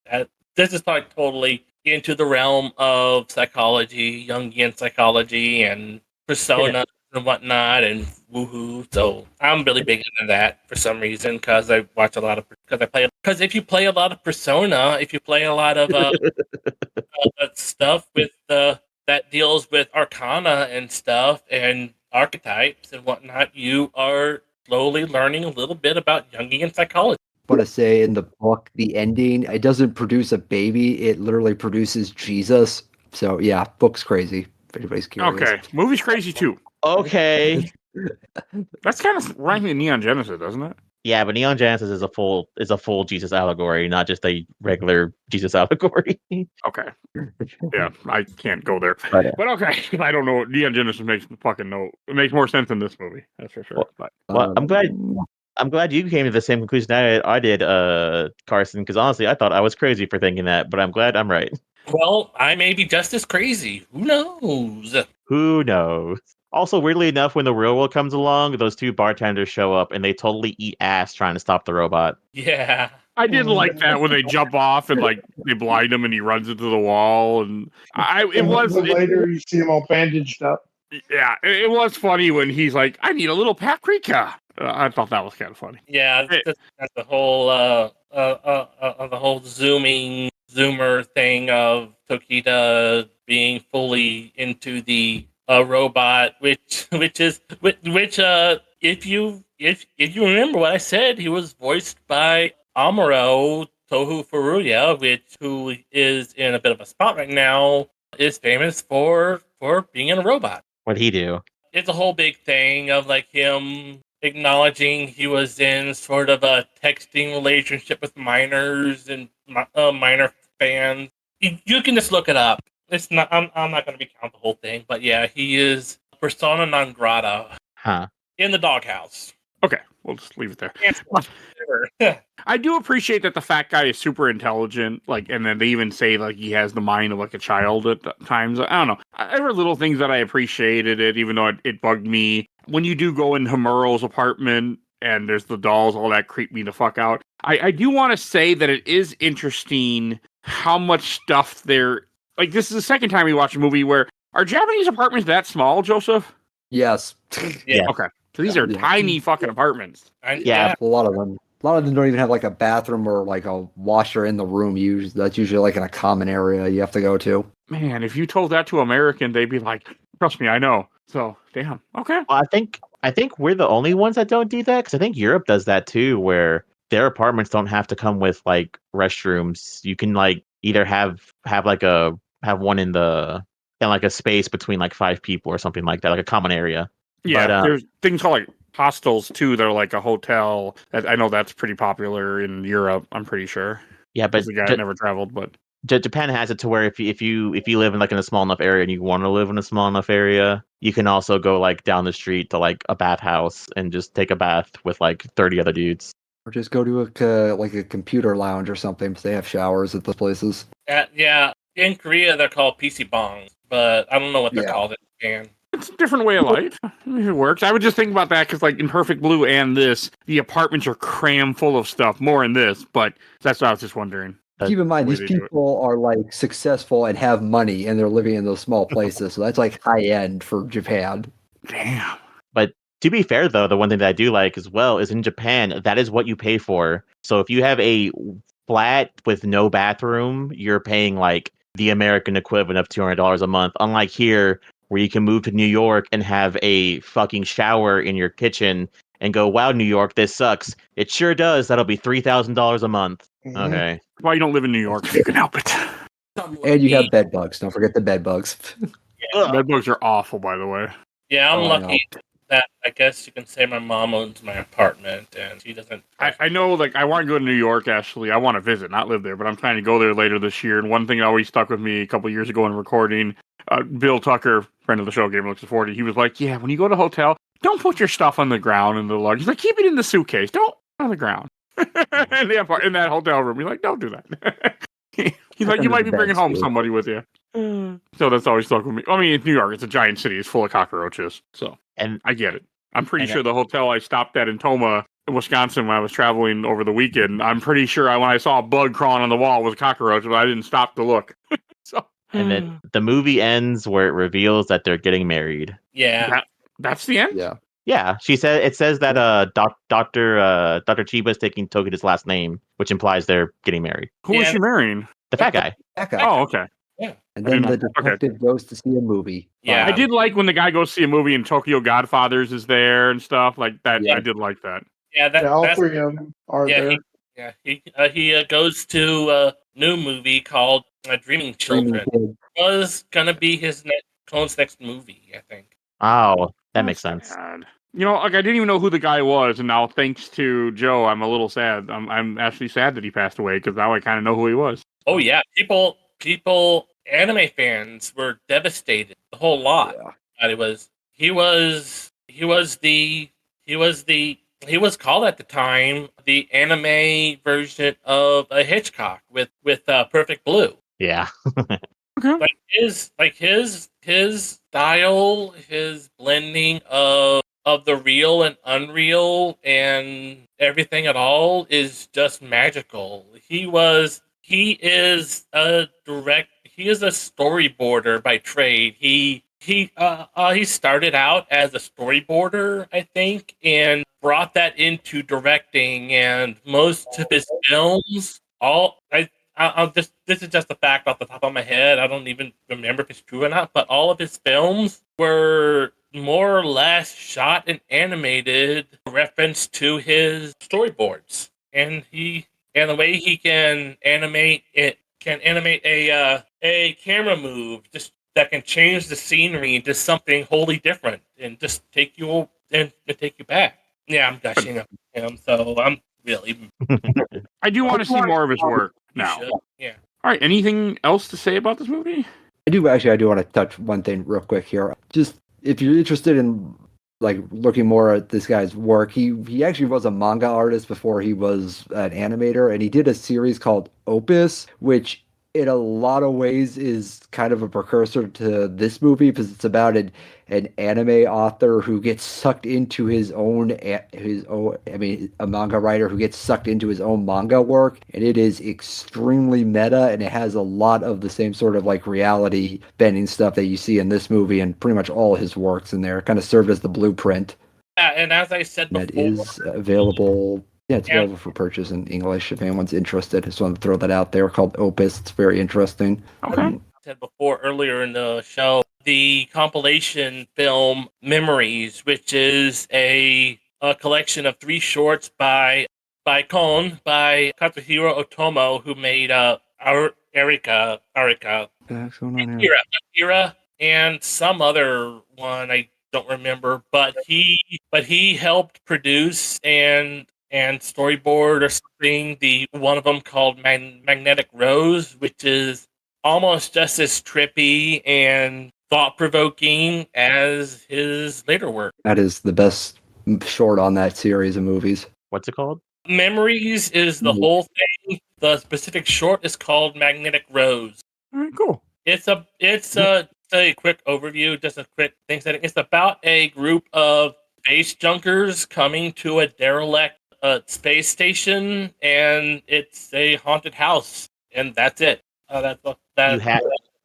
This is like totally into the realm of psychology, Jungian psychology, and persona and whatnot, and woohoo. So I'm really big into that for some reason, because I watch a lot of because if you play a lot of Persona, if you play a lot of stuff with that deals with arcana and stuff and archetypes and whatnot, you are slowly learning a little bit about Jungian psychology. I want to say in the book, the ending, it doesn't produce a baby, it literally produces Jesus. So yeah, book's crazy, if anybody's curious. Okay, movie's crazy too. Okay. That's kind of ranking Neon Genesis, doesn't it? Yeah, but Neon Genesis is a full Jesus allegory, not just a regular Jesus allegory. Okay. Yeah, I can't go there. But okay, I don't know. Neon Genesis makes more sense in this movie. That's for sure. Well, I'm glad I'm glad you came to the same conclusion I did, Carson, because honestly, I thought I was crazy for thinking that, but I'm glad I'm right. Well, I may be just as crazy. Who knows? Who knows? Also, weirdly enough, when the real world comes along, those two bartenders show up and they totally eat ass trying to stop the robot. Yeah. I did like that when they jump off and like they blind him and he runs into the wall and Later you see them all bandaged up. Yeah, it was funny when he's like, "I need a little paprika." I thought that was kind of funny. Yeah, that's the whole zoomer thing of Tokita being fully into the robot, which if you remember what I said, he was voiced by Amuro Tohu Furuya, who is in a bit of a spot right now, is famous for being in a robot. What'd he do? It's a whole big thing of like him acknowledging he was in sort of a texting relationship with minors and minor fans. You can just look it up. It's not. I'm not going to recount the whole thing, but yeah, he is persona non grata Huh. in the doghouse. Okay, we'll just leave it there. I do appreciate that the fat guy is super intelligent, like, and then they even say like he has the mind of like a child at times. I don't know. There were little things that I appreciated it, even though it bugged me. When you do go in Hamuro's apartment and there's the dolls, all that creeped me the fuck out. I do want to say that it is interesting how much stuff there. Like, this is the second time we watch a movie where are Japanese apartments that small, Joseph? Yes. Yeah. Okay. So these are tiny fucking apartments. Yeah. A lot of them. A lot of them don't even have like a bathroom or like a washer in the room. That's usually like in a common area you have to go to. Man, if you told that to American, they'd be like, "Trust me, I know." So, damn. Okay. Well, I think we're the only ones that don't do that, because I think Europe does that too, where their apartments don't have to come with like restrooms. You can like either have one in like a space between like 5 people or something like that, like a common area. Yeah, But, there's things called like hostels too. They're like a hotel. I know that's pretty popular in Europe. I'm pretty sure. yeah, but As a guy, I never traveled, but Japan has it to where if you live in like in a small enough area and you want to live in a small enough area, you can also go like down the street to like a bathhouse and just take a bath with like 30 other dudes. Or just go to a computer lounge or something, because they have showers at those places. Yeah. In Korea, they're called PC bongs, but I don't know what they're called in Japan. it's a different way of life. It works. I would just think about that because, like, in Perfect Blue and this, the apartments are crammed full of stuff. More in this, but that's what I was just wondering. Keep in mind, the way these they do it. people are like successful and have money, and they're living in those small places. So that's like high end for Japan. Damn. But to be fair, though, the one thing that I do like as well is in Japan, that is what you pay for. So if you have a flat with no bathroom, you're paying like the American equivalent of $200 a month. Unlike here, where you can move to New York and have a fucking shower in your kitchen and go, wow, New York, this sucks. It sure does. That'll be $3,000 a month. Okay. Why you don't live in New York if you can help it? And you have bed bugs. Don't forget the bed bugs. Bed bugs are awful, by the way. Yeah, I'm Oh, I lucky that I guess you can say my mom owns my apartment and she doesn't. I know, like, I want to go to New York, actually. I want to visit, not live there, but I'm trying to go there later this year. And one thing that always stuck with me a couple years ago in recording, Bill Tucker, friend of the show, Game Looks at 40, he was like, yeah, when you go to a hotel, don't put your stuff on the ground in the luggage. He's like, keep it in the suitcase. Don't on the ground. in that hotel room. He's like, don't do that. He's like, you might be bringing home somebody with you. So that's always stuck with me. I mean, it's New York. It's a giant city. It's full of cockroaches. So And I get it. I'm pretty And sure the hotel I stopped at in Toma, Wisconsin, when I was traveling over the weekend, I'm pretty sure when I saw a bug crawling on the wall was a cockroach, but I didn't stop to look. So, and then the movie ends where it reveals that they're getting married. Yeah. that's the end? Yeah. Yeah, it says that Dr. Chiba is taking Tokita's last name, which implies they're getting married. Who is Yeah. she marrying? The fat guy. That guy. Oh, okay. And then the Okay. detective goes to see a movie. Yeah. I did like when the guy goes see a movie and Tokyo Godfathers is there and stuff like that. Yeah. I did like that. Yeah, All that's, three of them are there. he goes to a new movie called Dreaming Children. Dreaming Kid. Was gonna be his Cone's next movie, I think. Oh, that makes sense. Sad. You know, like, I didn't even know who the guy was, and now thanks to Joe, I'm a little sad. I'm actually sad that he passed away because now I kind of know who he was. Oh yeah, people, anime fans were devastated. The whole lot. Yeah. He was the he was called at the time the anime version of a Hitchcock with Perfect Blue. Yeah. Okay. His style, his blending of the real and unreal and everything at all is just magical. He is a storyboarder by trade. He started out as a storyboarder, I think, and brought that into directing. And most of his films, this is just a fact off the top of my head. I don't even remember if it's true or not, but all of his films were more or less shot and animated reference to his storyboards. And the way he can animate a camera move just that can change the scenery into something wholly different and just take you back. Yeah, I'm gushing on him, so I'm really. I do want to see more of his work now. Should. Yeah. All right. Anything else to say about this movie? I do want to touch one thing real quick here. Just if you're interested in like looking more at this guy's work, he actually was a manga artist before he was an animator, and he did a series called Opus, which in a lot of ways is kind of a precursor to this movie because it's about an anime author who gets sucked into a manga writer who gets sucked into his own manga work, and it is extremely meta, and it has a lot of the same sort of like reality bending stuff that you see in this movie and pretty much all his works in there. It kind of served as the blueprint. Yeah, and as I said before, that is available. Yeah, it's available for purchase in English if anyone's interested. Just want to throw that out there. Called Opus. It's very interesting. Okay. I said before earlier in the show, the compilation film Memories, which is a collection of 3 shorts by Katsuhiro Otomo, who made Arika, What's going on here? Akira, and some other one I don't remember, but he helped produce and storyboard or something. The one of them called Magnetic Rose, which is almost just as trippy and thought-provoking as his later work. That is the best short on that series of movies. What's it called? Memories is the whole thing. The specific short is called Magnetic Rose. All right. Cool. It's a quick overview, just a quick thing setting. It's about a group of space junkers coming to a derelict space station, and it's a haunted house, and that's it.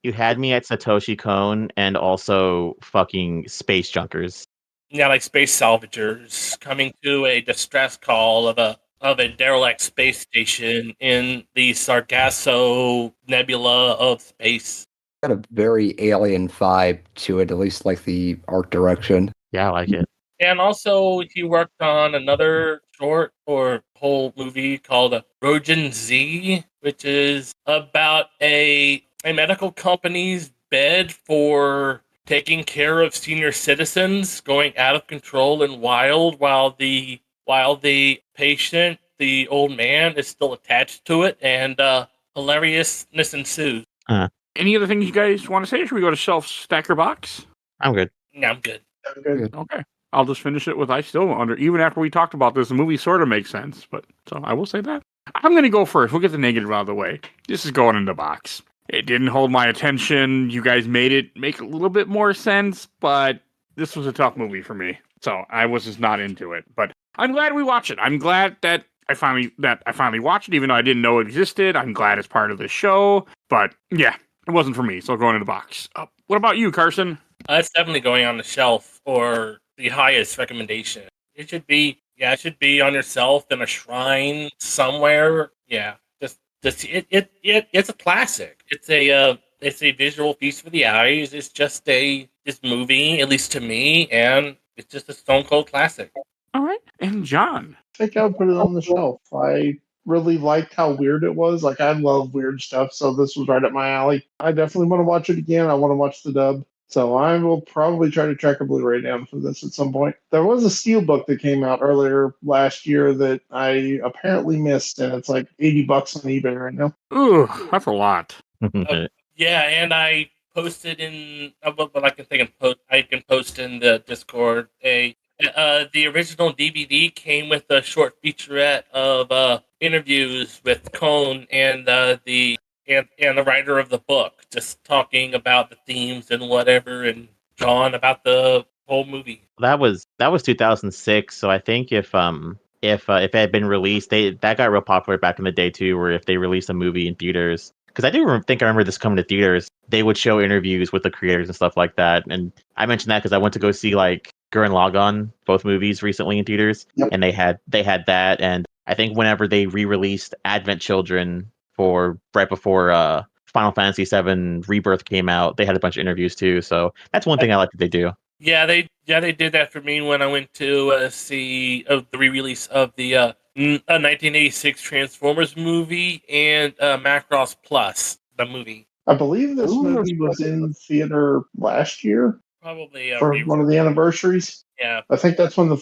You had me at Satoshi Kon and also fucking space junkers. Yeah, like space salvagers coming to a distress call of a derelict space station in the Sargasso Nebula of space. Got a very alien vibe to it, at least like the art direction. Yeah, I like it. And also, he worked on another short or whole movie called Rojan Z, which is about a medical company's bed for taking care of senior citizens going out of control and wild while the patient, the old man, is still attached to it, and hilariousness ensues. Any other things you guys want to say? Should we go to shelf stacker box? I'm good. Yeah, I'm good. Okay. I'll just finish it with I still wonder. Even after we talked about this, the movie sort of makes sense, but so I will say that. I'm going to go first. We'll get the negative out of the way. This is going in the box. It didn't hold my attention. You guys made it make a little bit more sense, but this was a tough movie for me. So I was just not into it. But I'm glad we watched it. I'm glad that I finally watched it, even though I didn't know it existed. I'm glad it's part of the show. But yeah, it wasn't for me. So going in the box. What about you, Carson? It's definitely going on the shelf or the highest recommendation. It should be on your shelf in a shrine somewhere. Yeah, it's a classic. It's a visual feast for the eyes. It's just this movie, at least to me, and it's just a stone cold classic. All right, and John. I think I would put it on the shelf. I really liked how weird it was. Like, I love weird stuff, so this was right up my alley. I definitely want to watch it again. I want to watch the dub. So I will probably try to track a Blu-ray down for this at some point. There was a steelbook that came out earlier last year that I apparently missed, and it's like $80 on eBay right now. Ooh, that's a lot. Yeah, and I posted in what I can think of. I can post in the Discord a The original DVD came with a short featurette of interviews with Cohn and the writer of the book, just talking about the themes and whatever, and John about the whole movie. That was 2006. So I think if it had been released, that got real popular back in the day too. Where if they released a movie in theaters, because I think I remember this coming to theaters, they would show interviews with the creators and stuff like that. And I mentioned that because I went to go see like Gurren Lagann, both movies recently in theaters, Yep. and they had that. And I think whenever they re-released Advent Children for right before Final Fantasy VII Rebirth came out, they had a bunch of interviews too. So that's one thing I like that they do. Yeah, they did that for me when I went to see the re-release of the 1986 Transformers movie and Macross Plus, the movie. I believe this movie was in theater last year Probably for one of the anniversaries. Yeah. I think that's when the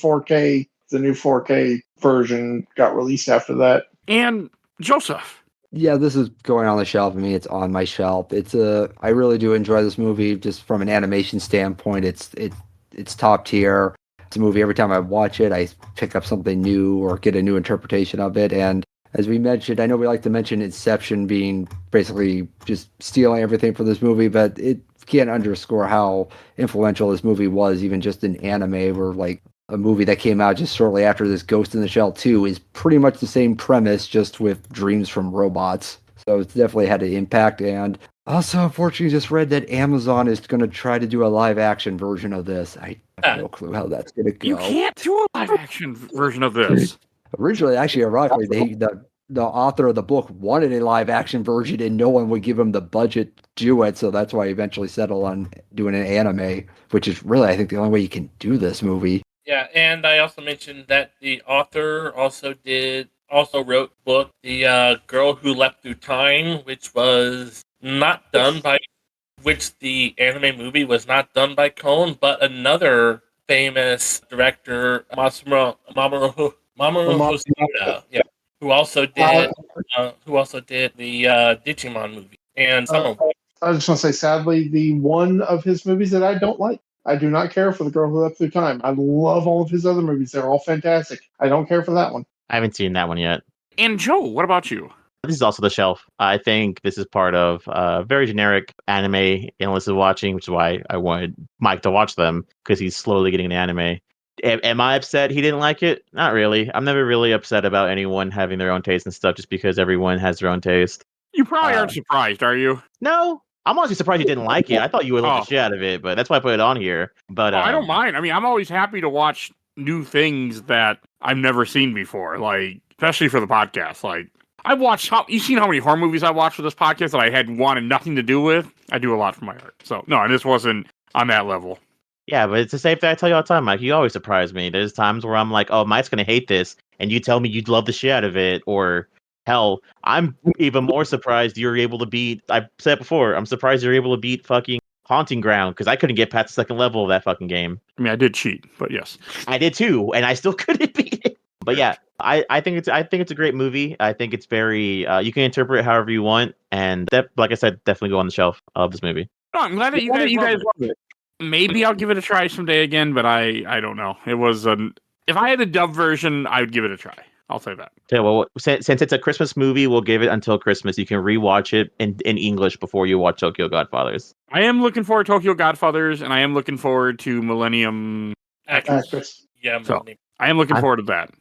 new 4K version got released after that. And Joseph. Yeah, this is going on the shelf. I mean, it's on my shelf. I really do enjoy this movie just from an animation standpoint. It's top tier. It's a movie every time I watch it, I pick up something new or get a new interpretation of it. And as we mentioned, I know we like to mention Inception being basically just stealing everything from this movie, but it can't underscore how influential this movie was, even just in anime, where like a movie that came out just shortly after this, Ghost in the Shell 2, is pretty much the same premise, just with dreams from robots. So it's definitely had an impact. And also, unfortunately, just read that Amazon is going to try to do a live action version of this. I have no clue how that's going to go. You can't do a live action version of this. Originally, actually, ironically, the author of the book wanted a live action version, and no one would give him the budget to do it. So that's why he eventually settled on doing an anime, which is really, I think, the only way you can do this movie. Yeah, and I also mentioned that the author also wrote the book The Girl Who Leapt Through Time, which was not done by, which the anime movie was not done by Cohn, but another famous director, Mamoru Hosoda, who also did the Digimon movie and some. I just want to say, sadly, the one of his movies that I don't like. I do not care for The Girl Who Leapt Through Time. I love all of his other movies. They're all fantastic. I don't care for that one. I haven't seen that one yet. And Joe, what about you? This is also the shelf. I think this is part of very generic anime analysts are watching, which is why I wanted Mike to watch them, because he's slowly getting into anime. Am I upset he didn't like it? Not really. I'm never really upset about anyone having their own taste and stuff, just because everyone has their own taste. You probably aren't surprised, are you? No. I'm honestly surprised you didn't like it. I thought you would love the shit out of it, but that's why I put it on here. But I don't mind. I mean, I'm always happy to watch new things that I've never seen before, like, especially for the podcast. Like, I've watched, you've seen how many horror movies I watched for this podcast that I had wanted nothing to do with? I do a lot for my art. So, no, and this wasn't on that level. Yeah, but it's the same thing I tell you all the time, Mike. You always surprise me. There's times where I'm like, oh, Mike's going to hate this, and you tell me you'd love the shit out of it, or hell, I'm even more surprised you're able to beat, I've said before, I'm surprised you're able to beat fucking Haunting Ground, because I couldn't get past the second level of that fucking game. I mean, I did cheat, but yes. I did too, and I still couldn't beat it. But yeah, I think it's a great movie. I think it's very, you can interpret it however you want, and like I said, definitely go on the shelf of this movie. No, I'm glad that you guys love it. Maybe I'll give it a try someday again, but I don't know. It was if I had a dub version, I would give it a try. I'll say that. Yeah, well, since it's a Christmas movie, we'll give it until Christmas. You can rewatch it in English before you watch Tokyo Godfathers. I am looking forward to Tokyo Godfathers, and I am looking forward to Millennium Actress. Yeah, so, I am looking forward to that.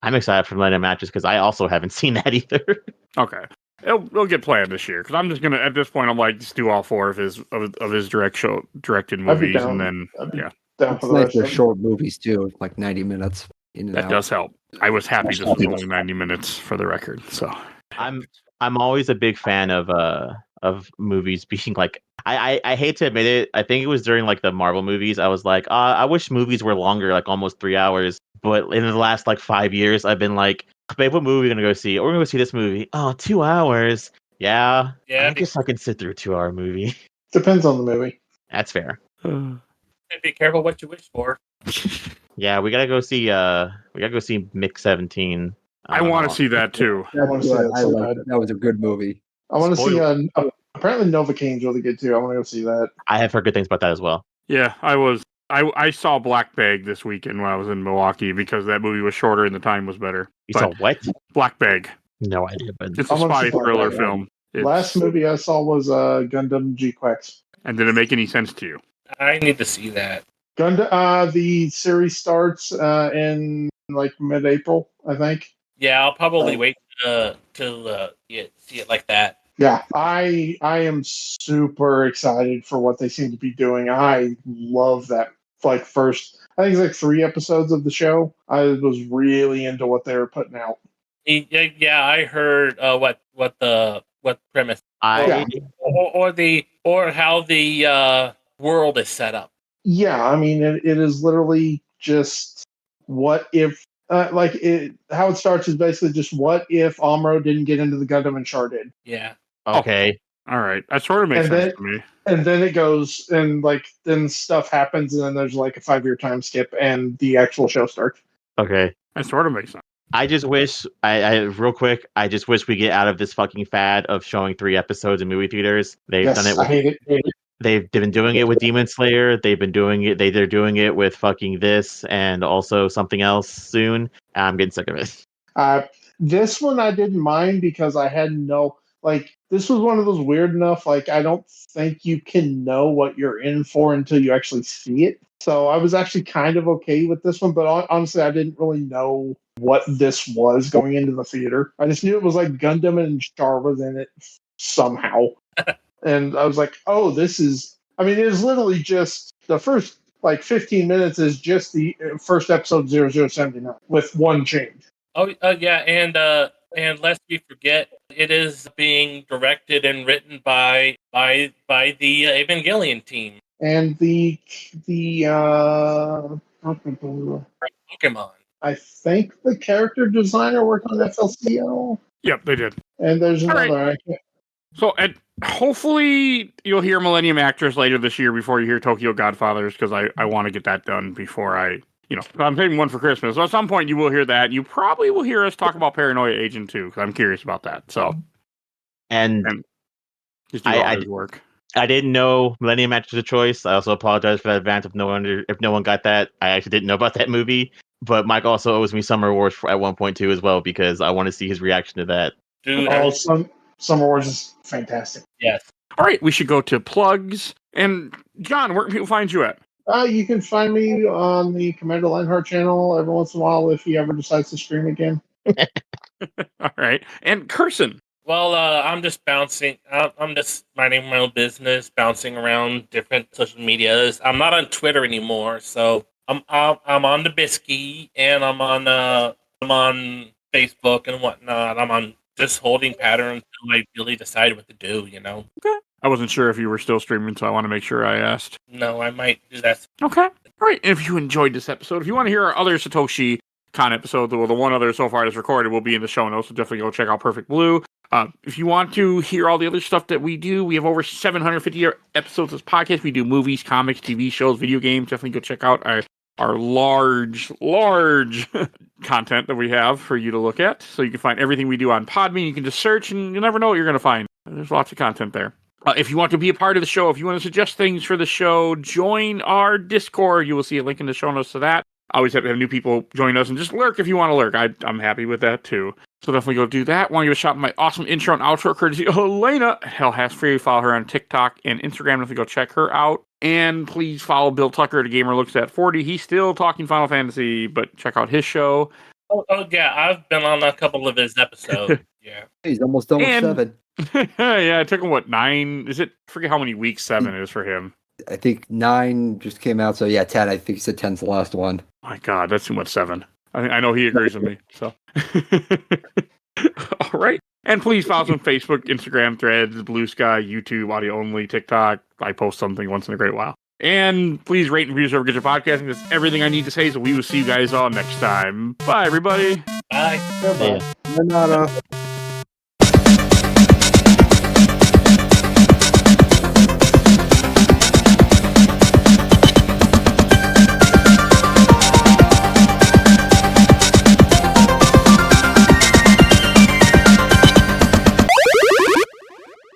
I'm excited for Millennium Actress because I also haven't seen that either. Okay. It'll get planned this year, because I'm just gonna, at this point, I'm like, just do all four of his directed movies, and then It's like they're short movies too, like 90 minutes. That does help. I was happy this was only 90 minutes for the record. So I'm always a big fan of movies being like, I hate to admit it, I think it was during like the Marvel movies, I was like, I wish movies were longer, like almost 3 hours. But in the last like 5 years, I've been like, babe, what movie are we gonna go see? We're gonna go see this movie. Oh, 2 hours. Yeah. I guess I can sit through a 2-hour movie. Depends on the movie. That's fair. And be careful what you wish for. Yeah, we gotta go see Mick 17. I want to see that too. I want to see that. That was a good movie. I want to see apparently Novocaine's really good too. I want to go see that. I have heard good things about that as well. Yeah, I was I saw Black Bag this weekend when I was in Milwaukee because that movie was shorter and the time was better. You But saw what? Black Bag. No idea, but It's a I'm gonna spy support thriller that. film. Last movie I saw was Gundam G-Quex. And did it make any sense to you? I need to see that. Gundam. The series starts in like mid-April, I think. Yeah, I'll probably wait till see it like that. Yeah, I am super excited for what they seem to be doing. I love that. Like first, I think it's like 3 episodes of the show. I was really into what they were putting out. Yeah, I heard what premise I or how the world is set up. Yeah, I mean it is literally just what if how it starts is basically just what if Amuro didn't get into the Gundam and Char did. Yeah. okay. All right. That sort of makes And sense then- to me. And then it goes and like then stuff happens and then there's like a 5-year time skip and the actual show starts. Okay. That sort of makes sense. I just wish I real quick. I just wish we get out of this fucking fad of showing 3 episodes in movie theaters. They've Yes, done it. I With, hate it. they've been doing it with Demon Slayer. They've been doing it. They're doing it with fucking this and also something else soon. I'm getting sick of it. This one I didn't mind because I had no like this was one of those weird enough like I don't think you can know what you're in for until you actually see it. So I was actually kind of okay with this one, but honestly I didn't really know what this was going into the theater. I just knew it was like Gundam and Char was in it somehow. And I was like, "Oh, this is I mean it is literally just the first like 15 minutes is just the first episode 0079 with one change." Oh, yeah, and lest we forget, it is being directed and written by the Evangelion team. And the Pokemon. I think the character designer worked on FLCL. Yep, they did. And there's All right. another. I can't, So, hopefully you'll hear Millennium Actors later this year before you hear Tokyo Godfathers, because I want to get that done before I'm saving one for Christmas. So at some point you will hear that. You probably will hear us talk about Paranoia Agent 2, because I'm curious about that. So, And just do all his work. I didn't know Millennium Match was a choice. I also apologize for that advance if no one got that. I actually didn't know about that movie. But Mike also owes me Summer Wars at 1.2 as well because I want to see his reaction to that. Dude, Summer Wars is fantastic. yes. All right, we should go to plugs. And John, where can people find you at? You can find me on the Commander Lionheart channel every once in a while if he ever decides to stream again. All right. And Carson. Well, I'm just bouncing. I'm just minding my own business, bouncing around different social medias. I'm not on Twitter anymore, so I'm on the Bisky and I'm on Facebook and whatnot. I'm on just holding pattern until I really decide what to do. Okay. I wasn't sure if you were still streaming, so I want to make sure I asked. No, I might do that. Okay. All right. And if you enjoyed this episode, if you want to hear our other Satoshi Con episode, the one other so far that's recorded will be in the show notes, so definitely go check out Perfect Blue. If you want to hear all the other stuff that we do, we have over 750 episodes of this podcast. We do movies, comics, TV shows, video games. Definitely go check out our large content that we have for you to look at. So you can find everything we do on Podbean. You can just search and you'll never know what you're going to find. There's lots of content there. If you want to be a part of the show, if you want to suggest things for the show, join our Discord. You will see a link in the show notes to that. I always have to have new people join us and just lurk if you want to lurk. I'm happy with that too. So definitely go do that. Want to give a shout out to my awesome intro and outro courtesy of Elena. Hell has free. Follow her on TikTok and Instagram. Definitely go check her out. And please follow Bill Tucker at Gamer Looks at 40. He's still talking Final Fantasy, but check out his show. Oh yeah, I've been on a couple of his episodes. Yeah. He's almost done with 7. Yeah, it took him, 9? I forget how many weeks 7 is for him. I think 9 just came out, so yeah, 10. I think he said 10's the last one. My God, that's too much 7. I know he agrees with me. So, all right. And please follow us on Facebook, Instagram, Threads, Blue Sky, YouTube, audio only, TikTok. I post something once in a great while. And please rate and review wherever you get your podcasting. That's everything I need to say. So we will see you guys all next time. Bye, everybody. Bye. Goodbye. Yeah. Renata.